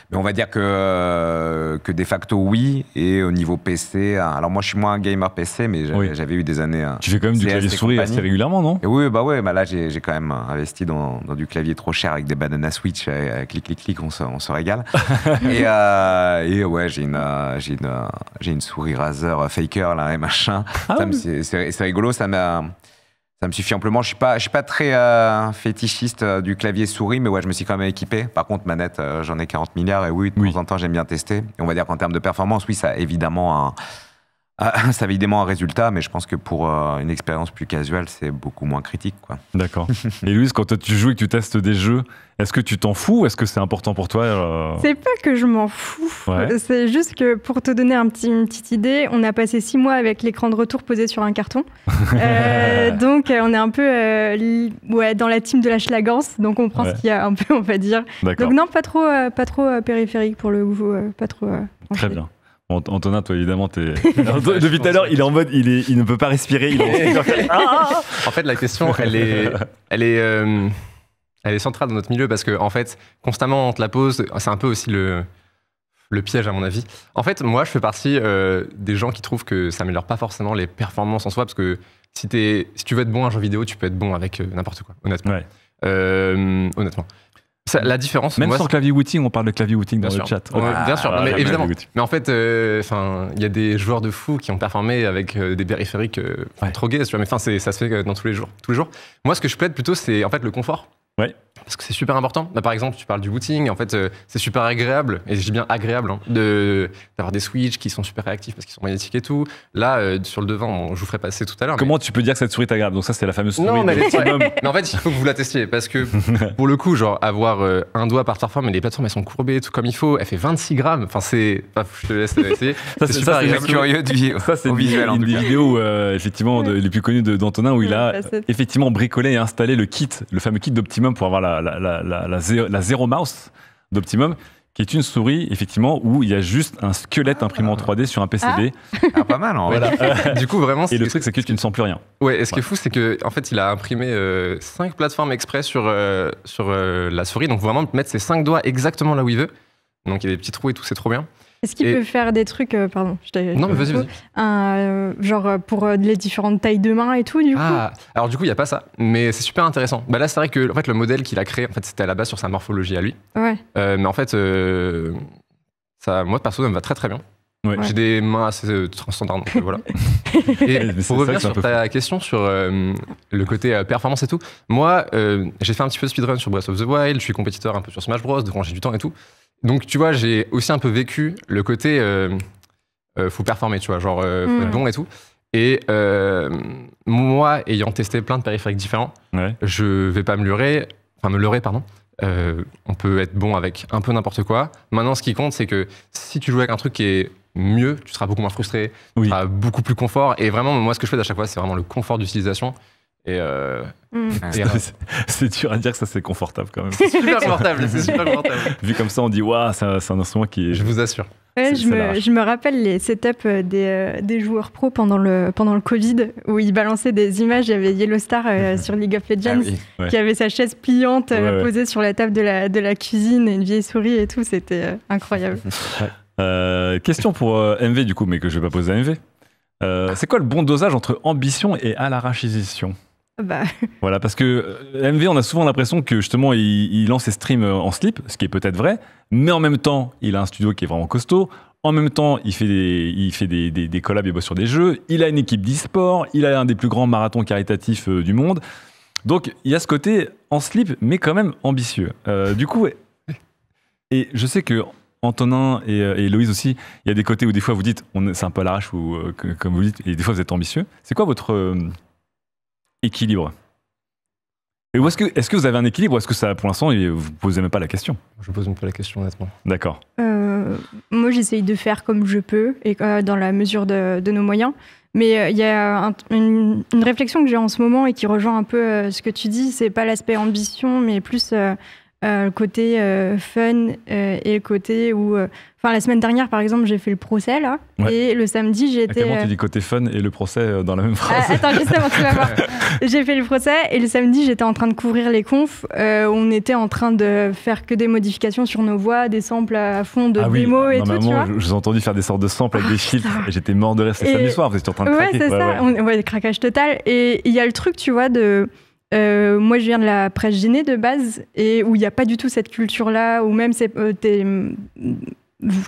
D: Mais on va dire que de facto, oui. Et au niveau PC, alors moi, je suis moins un gamer PC, mais j'avais eu des années...
A: Tu fais quand même du clavier souris assez régulièrement, non ?
D: Et oui, là, j'ai quand même investi dans du clavier trop cher avec des banana switch, clic, clic, clic, on se régale. Et ouais, j'ai une souris Razer Faker là et machin. C'est rigolo, ça me suffit amplement. Je suis pas très fétichiste du clavier souris, mais ouais, je me suis quand même équipé. Par contre, manette, j'en ai 40 milliards et oui, de temps en temps, j'aime bien tester. Et on va dire qu'en termes de performance, oui, ça a évidemment un résultat, mais je pense que pour une expérience plus casual, c'est beaucoup moins critique, quoi.
A: D'accord. Et Louise, quand tu joues et que tu testes des jeux, est-ce que tu t'en fous ? Est-ce que c'est important pour toi
B: C'est pas que je m'en fous. Ouais. C'est juste que pour te donner une petite idée, on a passé 6 mois avec l'écran de retour posé sur un carton. Donc on est un peu dans la team de la schlagance. Donc on prend ce qu'il y a un peu, on va dire.
A: D'accord.
B: Donc non, pas trop périphérique pour le goût. Pas trop.
A: Très bien. Antonin, toi évidemment, depuis tout à l'heure, il est en mode, il ne peut pas respirer.
C: En fait, la question, elle est centrale dans notre milieu parce que en fait, constamment on te la pose. C'est un peu aussi le piège à mon avis. En fait, moi, je fais partie des gens qui trouvent que ça améliore pas forcément les performances en soi parce que si tu veux être bon à un jeu vidéo, tu peux être bon avec n'importe quoi. Honnêtement. Ouais. Honnêtement. La différence,
A: même sans clavier wooting, on parle de clavier wooting dans le chat.
C: Bien sûr, mais évidemment. Mais en fait, il y a des joueurs de fou qui ont performé avec des périphériques trop gays, tu vois. Mais ça se fait dans tous les jours. Moi, ce que je plaide plutôt, c'est en fait le confort.
A: Ouais.
C: Parce que c'est super important. Par exemple, tu parles du booting, en fait, c'est super agréable, et je dis bien agréable, d'avoir des switches qui sont super réactifs parce qu'ils sont magnétiques et tout. Là, sur le devant, je vous ferai passer tout à l'heure.
A: Comment tu peux dire que cette souris est agréable ? Donc ça, c'est la fameuse souris.
C: Non, mais en fait, il faut que vous la testiez parce que pour le coup, genre avoir un doigt par plateforme, mais les plateformes elles sont courbées tout comme il faut. Elle fait 26 grammes. Enfin, je te laisse essayer.
A: C'est super agréable.
D: Curieux de vivre.
A: Ça, c'est une des vidéos effectivement les plus connues d'Antonin où il a effectivement bricolé et installé le fameux kit d'Optimum pour avoir la Zero Mouse d'Optimum, qui est une souris, effectivement, où il y a juste un squelette imprimé en 3D sur un PCB.
D: Pas mal, en vrai.
C: Voilà. Du coup, vraiment...
A: Et le truc, c'est que tu ne sens plus rien.
C: Ouais, et ce qui est fou, c'est qu'en fait, il a imprimé 5 plateformes exprès sur la souris, donc vraiment mettre ses 5 doigts exactement là où il veut. Donc il y a des petits trous et tout, c'est trop bien.
B: Est-ce qu'il peut faire des trucs, pardon,
C: non, mais vas-y.
B: Genre pour les différentes tailles de mains et tout, du coup.
C: Alors du coup, il n'y a pas ça, mais c'est super intéressant. Là, c'est vrai que en fait, le modèle qu'il a créé, en fait, c'était à la base sur sa morphologie à lui.
B: Ouais.
C: Mais en fait, moi, perso, ça me va très très bien.
A: Ouais.
C: J'ai des mains assez standards, donc voilà. Et pour revenir sur ta question sur le côté performance et tout, moi, j'ai fait un petit peu de speedrun sur Breath of the Wild, je suis compétiteur un peu sur Smash Bros, quand j'ai du temps et tout. Donc, tu vois, j'ai aussi un peu vécu le côté faut performer, tu vois, genre faut être bon et tout. Et moi, ayant testé plein de périphériques différents, je vais pas me leurrer, pardon. On peut être bon avec un peu n'importe quoi. Maintenant, ce qui compte, c'est que si tu joues avec un truc qui est mieux, tu seras beaucoup moins frustré, tu seras beaucoup plus confort. Et vraiment, moi, ce que je fais à chaque fois, c'est vraiment le confort d'utilisation. Et
A: c'est dur à dire que ça c'est confortable quand même.
C: C'est super confortable, c'est super confortable.
A: Vu comme ça, on dit waouh, c'est un instrument qui est.
C: Je vous assure.
B: Ouais, je me rappelle les setups des joueurs pro pendant le Covid où ils balançaient des images. Il y avait Yellow Star sur League of Legends qui avait sa chaise pliante posée sur la table de la cuisine et une vieille souris et tout. C'était incroyable.
A: Question pour MV du coup, mais que je vais pas poser à MV. C'est quoi le bon dosage entre ambition et à l'arrachisation ? Voilà, parce que MV, on a souvent l'impression que justement il lance ses streams en slip, ce qui est peut-être vrai, mais en même temps, il a un studio qui est vraiment costaud. En même temps, il fait des collabs, il bosse sur des jeux. Il a une équipe d'e-sport. Il a un des plus grands marathons caritatifs du monde. Donc, il y a ce côté en slip, mais quand même ambitieux. Du coup, et je sais que Antonin et Héloïse aussi, il y a des côtés où des fois vous dites, c'est un peu à l'arrache, ou comme vous dites, et des fois vous êtes ambitieux. C'est quoi votre équilibre? Et est-ce que vous avez un équilibre, ou est-ce que ça, pour l'instant, vous ne posez même pas la question?
C: Je pose même pas la question, honnêtement.
A: D'accord.
B: Moi, j'essaye de faire comme je peux, et dans la mesure de nos moyens. Mais il y a une réflexion que j'ai en ce moment et qui rejoint un peu ce que tu dis. C'est pas l'aspect ambition, mais plus le côté fun et le côté où... la semaine dernière, par exemple, j'ai fait le procès, là. Ouais. Et le samedi, j'étais...
A: Comment tu dis côté fun et le procès dans la même phrase?
B: Attends, justement, tu vas voir. J'ai fait le procès et le samedi, j'étais en train de couvrir les confs. On était en train de faire que des modifications sur nos voix, des samples à fond de démos et tout, tu vois.
A: Je vous ai entendu faire des sortes de samples avec des filtres et j'étais mort de rire samedi soir. Vous étiez en train de craquer.
B: Ouais, c'est ça. Craquage total. Et il y a le truc, tu vois, moi, je viens de la presse gênée de base, et où il n'y a pas du tout cette culture-là, où même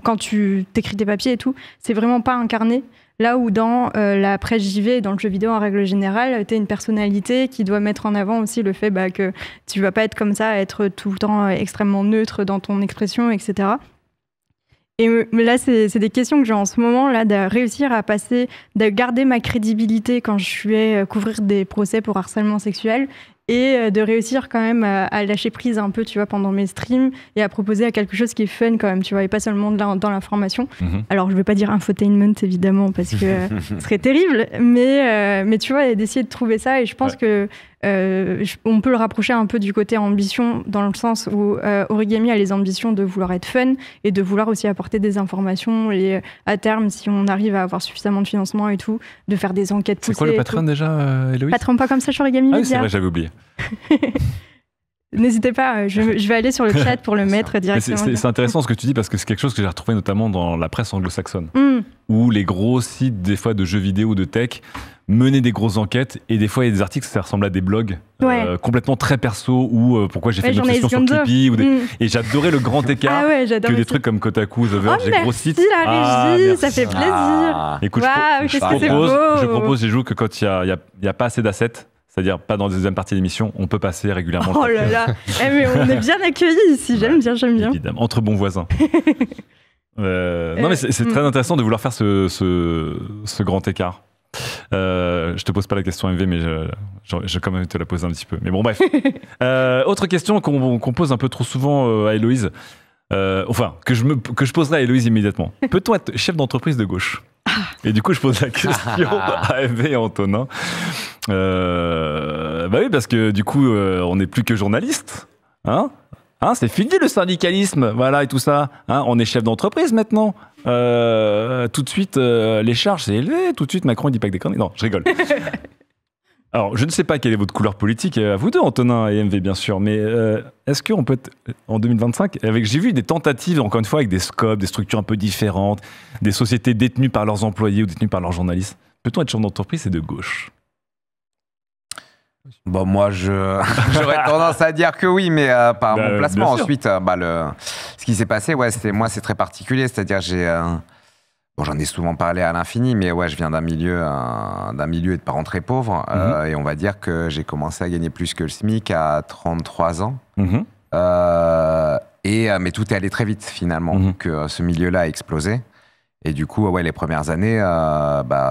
B: quand tu t'écris tes papiers et tout, c'est vraiment pas incarné. Là où dans la presse JV, dans le jeu vidéo en règle générale, t'es une personnalité qui doit mettre en avant aussi le fait que tu vas pas être comme ça, être tout le temps extrêmement neutre dans ton expression, etc. Et là, c'est des questions que j'ai en ce moment, là, de réussir à de garder ma crédibilité quand je vais couvrir des procès pour harcèlement sexuel, et de réussir quand même à lâcher prise un peu, tu vois, pendant mes streams, et à proposer à quelque chose qui est fun quand même, tu vois, et pas seulement dans l'information. Alors, je vais pas dire infotainment, évidemment, parce que ce serait terrible, mais tu vois, d'essayer de trouver ça, et je pense que on peut le rapprocher un peu du côté ambition, dans le sens où Origami a les ambitions de vouloir être fun, et de vouloir aussi apporter des informations, et à terme, si on arrive à avoir suffisamment de financement et tout, de faire des enquêtes poussées.
A: C'est quoi le Patreon déjà, Héloïse?
B: Patreon pas comme ça sur Origami Media.
A: Ah oui, c'est vrai, j'avais oublié.
B: N'hésitez pas, je vais aller sur le chat pour le mettre directement.
A: C'est intéressant ce que tu dis, parce que c'est quelque chose que j'ai retrouvé notamment dans la presse anglo-saxonne, où les gros sites, des fois de jeux vidéo ou de tech, menaient des grosses enquêtes, et des fois il y a des articles, ça ressemble à des blogs complètement très perso, ou pourquoi j'ai fait une obsession sur Tipeee, et j'adorais le grand écart, que des trucs comme Kotaku, The Verge, des gros sites.
B: La régie, ça fait plaisir.
A: Écoute, je propose, j'ai joué que quand il n'y a pas assez d'assets, c'est-à-dire pas dans la deuxième partie de l'émission, on peut passer régulièrement.
B: Oh là là, mais on est bien accueillis ici, j'aime bien.
A: Évidemment, entre bons voisins. Non mais c'est très intéressant de vouloir faire ce grand écart. Je te pose pas la question MV, mais je vais quand même te la poser un petit peu. Mais bon, bref. Autre question qu'on pose un peu trop souvent à Héloïse, que je poserai à Héloïse immédiatement. Peut-on être chef d'entreprise de gauche? Et du coup, je pose la question à MV et Antonin. Bah oui, parce que du coup, on n'est plus que journaliste. C'est fini le syndicalisme, voilà, et tout ça. On est chef d'entreprise maintenant. Tout de suite, les charges, c'est élevé. Tout de suite, Macron, il dit pas que des conneries. Non, je rigole. Alors, je ne sais pas quelle est votre couleur politique, à vous deux, Antonin et MV, bien sûr, mais est-ce qu'on peut être, en 2025, j'ai vu des tentatives, encore une fois, avec des scopes, des structures un peu différentes, des sociétés détenues par leurs employés ou détenues par leurs journalistes. Peut-on être chef d'entreprise et de gauche?
D: Bon, moi, j'aurais tendance à dire que oui, mais par mon placement. Ensuite, ce qui s'est passé, c'est très particulier. C'est-à-dire, j'en ai souvent parlé à l'infini, mais je viens d'un milieu et de parents très pauvres. Et on va dire que j'ai commencé à gagner plus que le SMIC à 33 ans. Mais tout est allé très vite, finalement, que ce milieu-là a explosé. Et du coup, les premières années,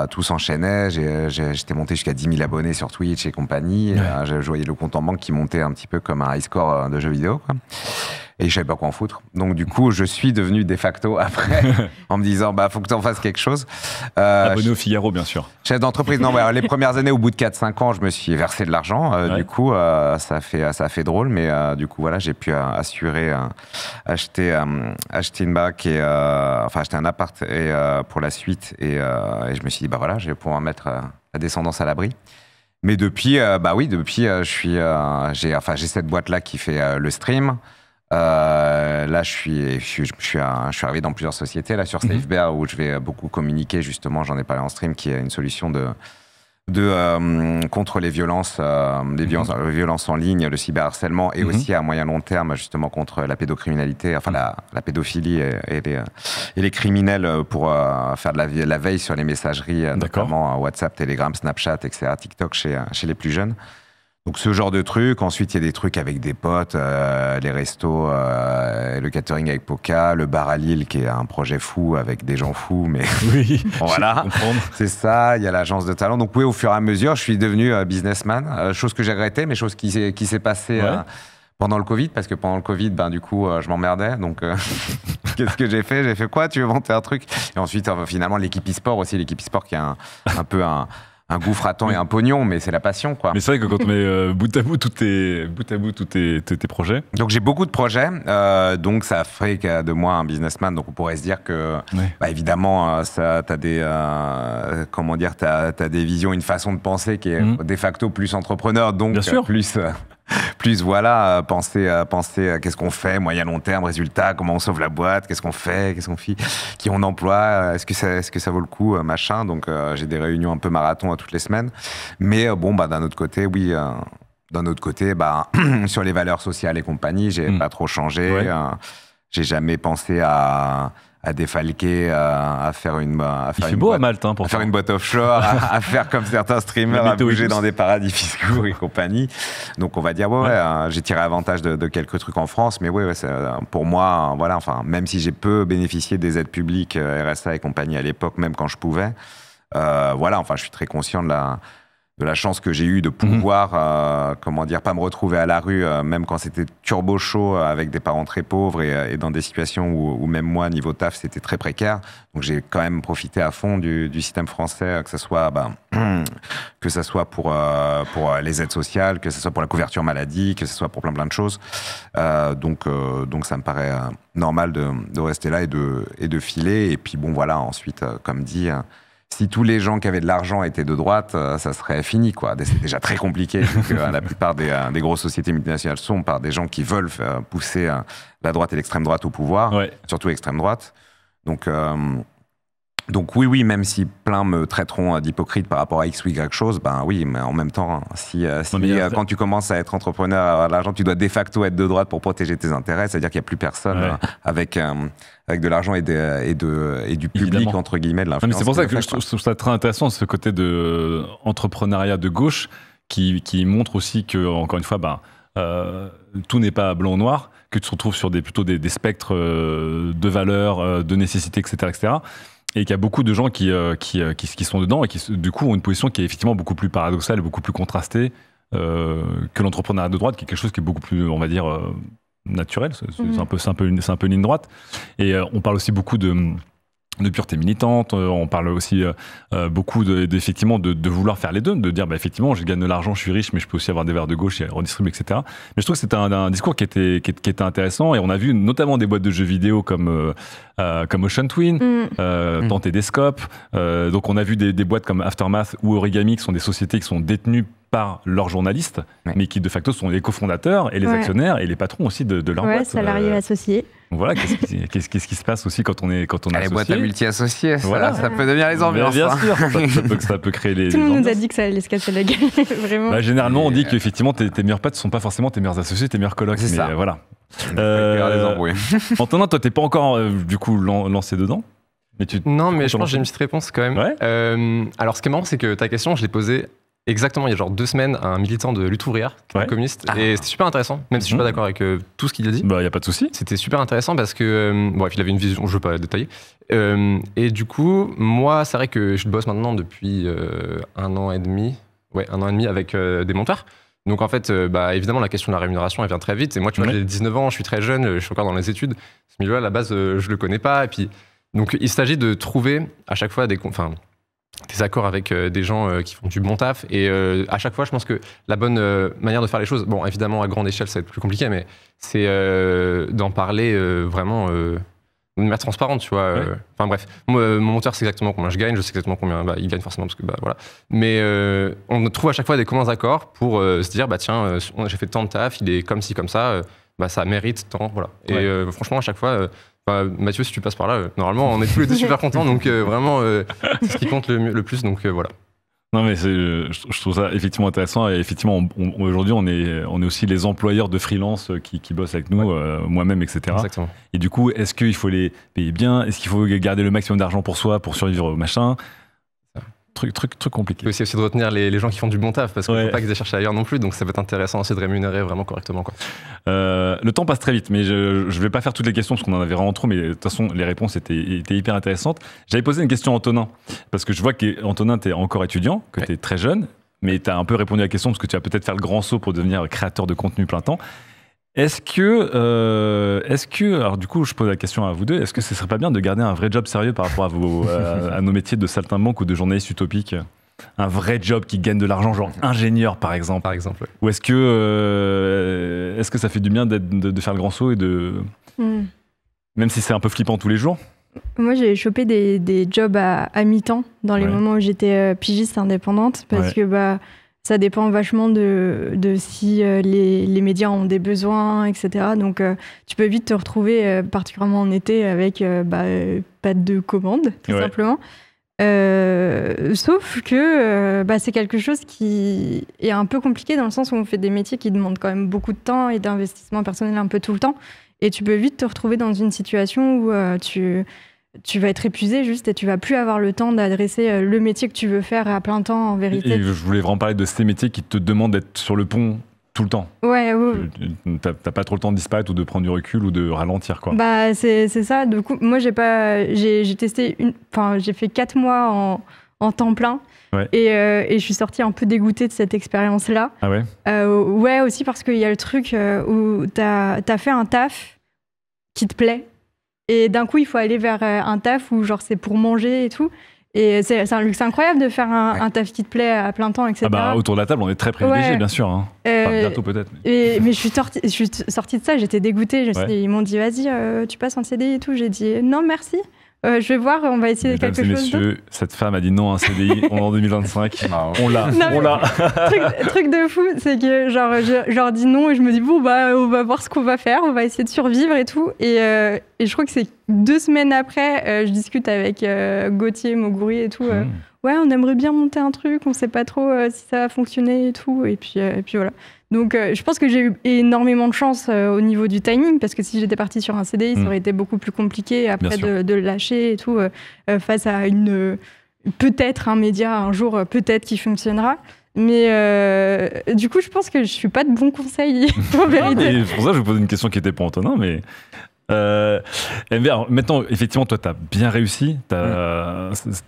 D: tout s'enchaînait. J'étais monté jusqu'à 10 000 abonnés sur Twitch et compagnie. Je voyais le compte en banque qui montait un petit peu comme un high score de jeux vidéo, quoi. Et je savais pas quoi en foutre. Donc du coup, je suis devenu de facto après, en me disant, faut que tu en fasses quelque chose.
A: Abonné au Figaro, bien sûr.
D: Chef d'entreprise, non, les premières années, au bout de 4-5 ans, je me suis versé de l'argent. Du coup, ça a fait drôle, mais du coup, voilà, j'ai pu acheter une baraque et acheter un appart pour la suite. Et je me suis dit, je vais pouvoir mettre la descendance à l'abri. Mais depuis, j'ai cette boîte-là qui fait le stream. Là, je suis arrivé dans plusieurs sociétés, là, sur SafeBear, où je vais beaucoup communiquer, justement, j'en ai parlé en stream, qui est une solution contre les violences en ligne, le cyberharcèlement, et aussi à moyen long terme, justement, contre la pédocriminalité, la pédophilie et les criminels, pour faire de la veille sur les messageries, notamment WhatsApp, Telegram, Snapchat, etc., TikTok, chez les plus jeunes. Donc ce genre de trucs. Ensuite, il y a des trucs avec des potes, les restos, le catering avec Poca, le bar à Lille qui est un projet fou avec des gens fous, mais
A: Oui,
D: voilà, c'est ça. Il y a l'agence de talent. Donc oui, au fur et à mesure, je suis devenu businessman, chose que j'ai regretté, mais chose qui s'est passée pendant le Covid, parce que pendant le Covid, du coup, je m'emmerdais. Donc qu'est-ce que j'ai fait? J'ai fait quoi? Tu veux monter un truc? Et ensuite, finalement, l'équipe e-sport aussi, l'équipe e-sport qui est un peu un gouffre à temps et un pognon, mais c'est la passion, quoi.
A: Mais c'est vrai que quand on met bout à bout tous tes projets.
D: Donc j'ai beaucoup de projets, donc ça fait de moi un businessman. Donc on pourrait se dire que, évidemment, t'as des, t'as des visions, une façon de penser qui est de facto plus entrepreneur, donc plus voilà, penser qu'est-ce qu'on fait, moyen long terme, résultat, comment on sauve la boîte, qu'est-ce qu'on fait, qui on emploie, est-ce que ça vaut le coup, machin. Donc j'ai des réunions un peu marathon toutes les semaines. Mais d'un autre côté, sur les valeurs sociales et compagnie, j'ai pas trop changé. J'ai jamais pensé à défalquer, à faire une boîte offshore, à faire comme certains streamers, à bouger dans des paradis fiscaux et compagnie. Donc on va dire j'ai tiré avantage de quelques trucs en France, mais pour moi, même si j'ai peu bénéficié des aides publiques, RSA et compagnie à l'époque, même quand je pouvais, je suis très conscient de la chance que j'ai eue de pouvoir, pas me retrouver à la rue, même quand c'était turbo chaud, avec des parents très pauvres et dans des situations où même moi, niveau taf, c'était très précaire. Donc j'ai quand même profité à fond du système français, que ce soit pour les aides sociales, que ce soit pour la couverture maladie, que ce soit pour plein de choses. Donc ça me paraît normal de rester là et de filer. Et puis ensuite, comme dit... Si tous les gens qui avaient de l'argent étaient de droite, ça serait fini, quoi. C'est déjà très compliqué, parce que la plupart des grosses sociétés multinationales sont par des gens qui veulent pousser la droite et l'extrême droite au pouvoir, surtout l'extrême droite. Donc oui, même si plein me traiteront d'hypocrite par rapport à X ou Y chose, mais en même temps, quand tu commences à être entrepreneur, à avoir de l'argent, tu dois de facto être de droite pour protéger tes intérêts, c'est-à-dire qu'il n'y a plus personne avec de l'argent et du public, évidemment, entre guillemets, de l'influence.
A: C'est pour ça que je trouve ça très intéressant, ce côté de entrepreneuriat de gauche qui montre aussi que, encore une fois, tout n'est pas blanc ou noir, que tu te retrouves sur plutôt des spectres de valeurs, de nécessités, etc. Et qu'il y a beaucoup de gens qui sont dedans et qui, du coup, ont une position qui est effectivement beaucoup plus paradoxale et beaucoup plus contrastée que l'entrepreneuriat de droite, qui est quelque chose qui est beaucoup plus, on va dire, naturel. C'est un peu une ligne droite. Et on parle aussi beaucoup de pureté militante, on parle aussi beaucoup effectivement de vouloir faire les deux, de dire effectivement je gagne de l'argent, je suis riche, mais je peux aussi avoir des verres de gauche et redistribuer, etc. Mais je trouve que c'était un discours qui était intéressant, et on a vu notamment des boîtes de jeux vidéo comme Ocean Twin, Tenter des Scopes, donc on a vu des boîtes comme Aftermath ou Origami, qui sont des sociétés qui sont détenues par leurs journalistes, mais qui de facto sont les cofondateurs et les actionnaires et les patrons aussi de leur boîte.
B: Salariés associés.
A: Voilà, qu'est-ce qui se passe aussi quand on est associé.
D: Les boîtes à multi-associés, ça peut devenir les ambiances.
A: Bien sûr, ça peut créer les
B: Tout le monde nous a dit que ça allait se casser la gueule, vraiment.
A: Généralement, on dit qu'effectivement, tes meilleurs potes ne sont pas forcément tes meilleurs associés, tes meilleurs colocs.
D: C'est ça.
A: Voilà. Antonin, toi, t'es pas encore du coup lancé dedans, mais
C: Non, mais je pense que j'ai une petite réponse quand même.
A: Ouais.
C: Alors, ce qui est marrant, c'est que ta question, je l'ai posée exactement il y a genre 2 semaines à un militant de lutte ouvrière, qui est communiste, et c'était super intéressant, même si je suis pas d'accord avec tout ce qu'il a dit.
A: Il n'y a pas de souci.
C: C'était super intéressant parce que, il avait une vision, je veux pas détailler. Et du coup, moi, c'est vrai que je bosse maintenant depuis 1 an et demi, avec des monteurs. Donc en fait, évidemment, la question de la rémunération, elle vient très vite. Et moi, tu vois, j'ai 19 ans, je suis très jeune, je suis encore dans les études. Ce milieu-là, à la base, je le connais pas. Et puis, donc, il s'agit de trouver à chaque fois des accords avec des gens qui font du bon taf. Et à chaque fois, je pense que la bonne manière de faire les choses, bon, évidemment, à grande échelle, ça va être plus compliqué, mais c'est d'en parler vraiment de manière transparente, tu vois. Enfin bref, mon monteur sait exactement combien je gagne, je sais exactement combien il gagne forcément, parce que voilà. Mais on trouve à chaque fois des communs accords pour se dire, tiens, j'ai fait tant de taf, il est comme ci, comme ça, ça mérite tant, voilà. Et franchement, à chaque fois... Mathieu, si tu passes par là, normalement, on est tous les deux super contents, donc vraiment, c'est ce qui compte le plus, donc voilà.
A: Non, mais je trouve ça effectivement intéressant, et effectivement, aujourd'hui, on est aussi les employeurs de freelance qui bossent avec nous, moi-même, etc.
C: Exactement.
A: Et du coup, est-ce qu'il faut les payer bien? Est-ce qu'il faut garder le maximum d'argent pour soi, pour survivre au machin? truc compliqué.
C: C'est aussi de retenir les gens qui font du bon taf, parce qu'il ne faut pas qu'ils aient cherché ailleurs non plus, donc ça peut être intéressant aussi de rémunérer vraiment correctement, quoi.
A: Le temps passe très vite, mais je vais pas faire toutes les questions parce qu'on en avait vraiment trop, mais de toute façon les réponses étaient hyper intéressantes. J'avais posé une question à Antonin, parce que je vois qu'Antonin, tu es encore étudiant, que tu es très jeune, mais tu as un peu répondu à la question parce que tu vas peut-être faire le grand saut pour devenir créateur de contenu plein temps. Est-ce que, alors du coup je pose la question à vous deux, est-ce que ce serait pas bien de garder un vrai job sérieux par rapport à nos métiers de saltimbanque ou de journaliste utopique? Un vrai job qui gagne de l'argent, genre ingénieur par exemple.
C: Ouais.
A: Ou est-ce que ça fait du bien de faire le grand saut et même si c'est un peu flippant tous les jours?
B: Moi, j'ai chopé des jobs à mi-temps dans les moments où j'étais pigiste indépendante, parce que ça dépend vachement de si les médias ont des besoins, etc. Donc, tu peux vite te retrouver, particulièrement en été, avec pas de commandes, tout simplement. Sauf que c'est quelque chose qui est un peu compliqué dans le sens où on fait des métiers qui demandent quand même beaucoup de temps et d'investissement personnel un peu tout le temps. Et tu peux vite te retrouver dans une situation où tu vas être épuisé juste et tu vas plus avoir le temps d'adresser le métier que tu veux faire à plein temps en vérité.
A: Et je voulais vraiment parler de ces métiers qui te demandent d'être sur le pont tout le temps.
B: Ouais.
A: T'as pas trop le temps de disparaître ou de prendre du recul ou de ralentir, quoi.
B: C'est ça. Du coup, moi j'ai testé j'ai fait 4 mois en temps plein. Ouais. Et je suis sortie un peu dégoûtée de cette expérience-là.
A: Ah ouais?
B: Ouais, aussi parce qu'il y a le truc où t'as fait un taf qui te plaît et d'un coup il faut aller vers un taf où genre c'est pour manger et tout. Et c'est un luxe incroyable de faire un taf qui te plaît à plein temps, etc.
A: Autour de la table, on est très privilégiés, bien sûr. Hein. Bientôt peut-être.
B: Mais je suis sortie de ça, j'étais dégoûtée. Ils m'ont dit, vas-y, tu passes en CDI et tout. J'ai dit, non, merci. Je vais voir, on va essayer quelque chose d'autre.
A: Cette femme a dit non à un CDI, on est en 2025. On l'a.
B: Truc de fou, c'est que je leur dis non et je me dis, on va voir ce qu'on va faire, on va essayer de survivre et tout. Et je crois que c'est 2 semaines après, je discute avec Gauthier, Moguri et tout. Ouais, on aimerait bien monter un truc, on sait pas trop si ça va fonctionner et tout. Et puis voilà. Donc, je pense que j'ai eu énormément de chance au niveau du timing, parce que si j'étais partie sur un CDI, ça aurait été beaucoup plus compliqué après de le lâcher et tout, face à peut-être un média un jour, peut-être qui fonctionnera. Mais du coup, je pense que je suis pas de bons conseils, en vérité.
A: C'est pour ça que je vous pose une question qui était pour Antonin, mais... maintenant, effectivement, toi, tu as bien réussi.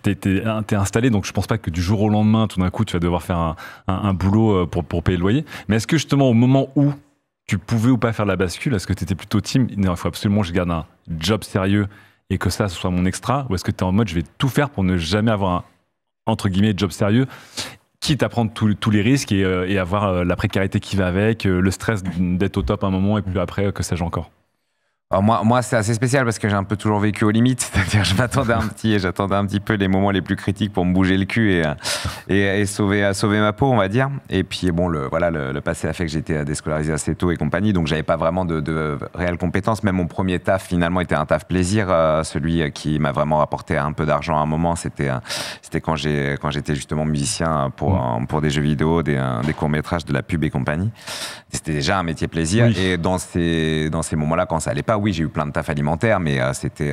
A: T'es installé, donc je pense pas que du jour au lendemain, tout d'un coup, tu vas devoir faire un boulot pour payer le loyer. Mais est-ce que justement, au moment où tu pouvais ou pas faire la bascule, est-ce que tu étais plutôt team, non, il faut absolument que je garde un job sérieux et que ça, ce soit mon extra, ou est-ce que tu es en mode, je vais tout faire pour ne jamais avoir un, entre guillemets, job sérieux, quitte à prendre tous les risques et avoir la précarité qui va avec, le stress d'être au top un moment et puis après, que sais-je encore?
D: Alors moi c'est assez spécial parce que j'ai un peu toujours vécu aux limites, c'est-à-dire j'attendais un petit peu les moments les plus critiques pour me bouger le cul et sauver ma peau, on va dire. Et puis bon, le passé a fait que j'ai été déscolarisé assez tôt et compagnie, donc j'avais pas vraiment de réelles compétences. Même mon premier taf finalement était un taf plaisir, celui qui m'a vraiment rapporté un peu d'argent à un moment, c'était quand j'étais justement musicien pour des jeux vidéo, des courts-métrages, de la pub et compagnie. C'était déjà un métier plaisir. Oui. Et dans ces moments-là, quand ça allait pas, oui, j'ai eu plein de taf alimentaires, mais c'était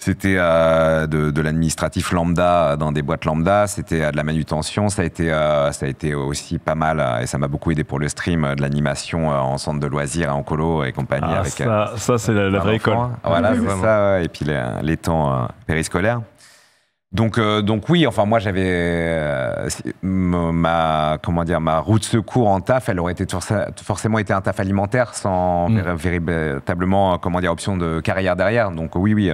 D: de l'administratif lambda dans des boîtes lambda, c'était de la manutention, ça a été aussi pas mal, et ça m'a beaucoup aidé pour le stream, de l'animation en centre de loisirs, en colo et compagnie.
A: Ah, avec, ça c'est la vraie école.
D: Voilà, c'est ça, et puis les temps périscolaires. Donc oui, enfin moi j'avais ma roue de secours en taf, elle aurait été forcément été un taf alimentaire sans véritablement option de carrière derrière. Donc oui,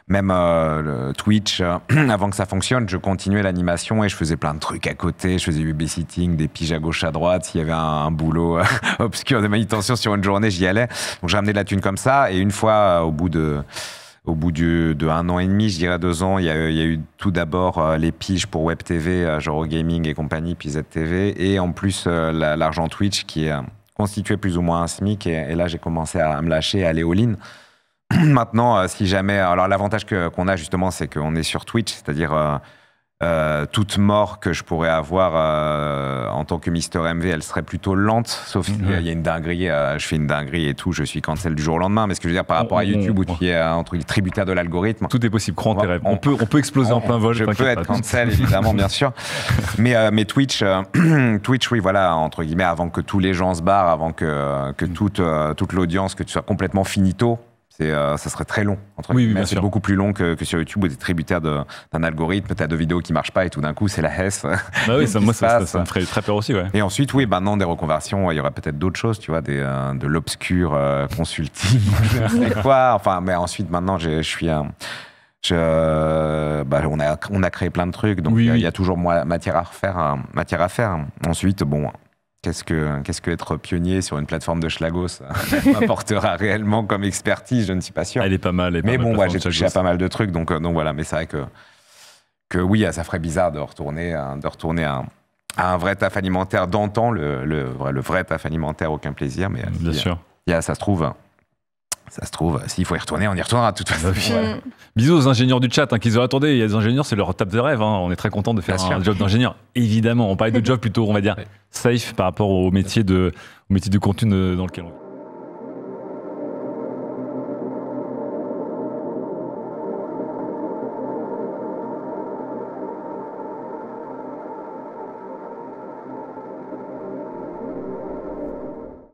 D: même le Twitch, avant que ça fonctionne, je continuais l'animation et je faisais plein de trucs à côté. Je faisais du babysitting, des piges à gauche à droite. S'il y avait un boulot obscur de manutention sur une journée, j'y allais. Donc j'ai ramené de la thune comme ça, et une fois au bout de 1 an et demi, je dirais 2 ans, il y a eu tout d'abord les piges pour Web TV, genre Gaming et compagnie, puis ZTV, et en plus l'argent Twitch qui constituait plus ou moins un SMIC, et là j'ai commencé à me lâcher, à aller all-in. Maintenant, si jamais... Alors l'avantage qu'on a justement, c'est qu'on est sur Twitch, c'est-à-dire toute mort que je pourrais avoir en tant que Mister MV, elle serait plutôt lente, sauf qu'il y a une dinguerie, je fais une dinguerie et tout, je suis cancel du jour au lendemain. Mais ce que je veux dire par rapport à YouTube où tu es entre guillemets tributaire de l'algorithme.
A: Tout est possible, crois en tes rêves. On peut exploser en plein vol.
D: Je peux être cancel, évidemment, bien sûr. Mais Twitch, oui, voilà, entre guillemets, avant que tous les gens se barrent, avant que toute l'audience, que tu sois complètement finito. Ça serait très long. C'est beaucoup plus long que sur YouTube où tu es tributaire d'un algorithme, tu as 2 vidéos qui ne marchent pas et tout d'un coup, c'est la hesse.
A: Bah oui, ça me ferait très peur aussi. Ouais.
D: Et ensuite, oui, maintenant, des reconversions, il y aura peut-être d'autres choses, tu vois, de l'obscur consulting, je sais quoi. Enfin, mais ensuite, maintenant, on a créé plein de trucs, donc il y a toujours matière à faire. Ensuite, bon. Qu'est-ce que être pionnier sur une plateforme de Schlagos m'apportera réellement comme expertise, je ne suis pas sûr.
A: Elle est pas mal.
D: Mais bon, j'ai touché à pas mal de trucs, donc voilà. Mais c'est vrai que oui, ça ferait bizarre de retourner à un vrai taf alimentaire d'antan, le vrai taf alimentaire, aucun plaisir. Mais
A: bien sûr.
D: Ça se trouve, s'il faut y retourner, on y retournera de toute façon.
A: Voilà. Bisous aux ingénieurs du chat, qu'ils auraient attendu. Il y a des ingénieurs, c'est leur table de rêve. On est très content de faire un job d'ingénieur. Évidemment, on parlait de job plutôt, on va dire, safe par rapport au métier du contenu dans lequel on est.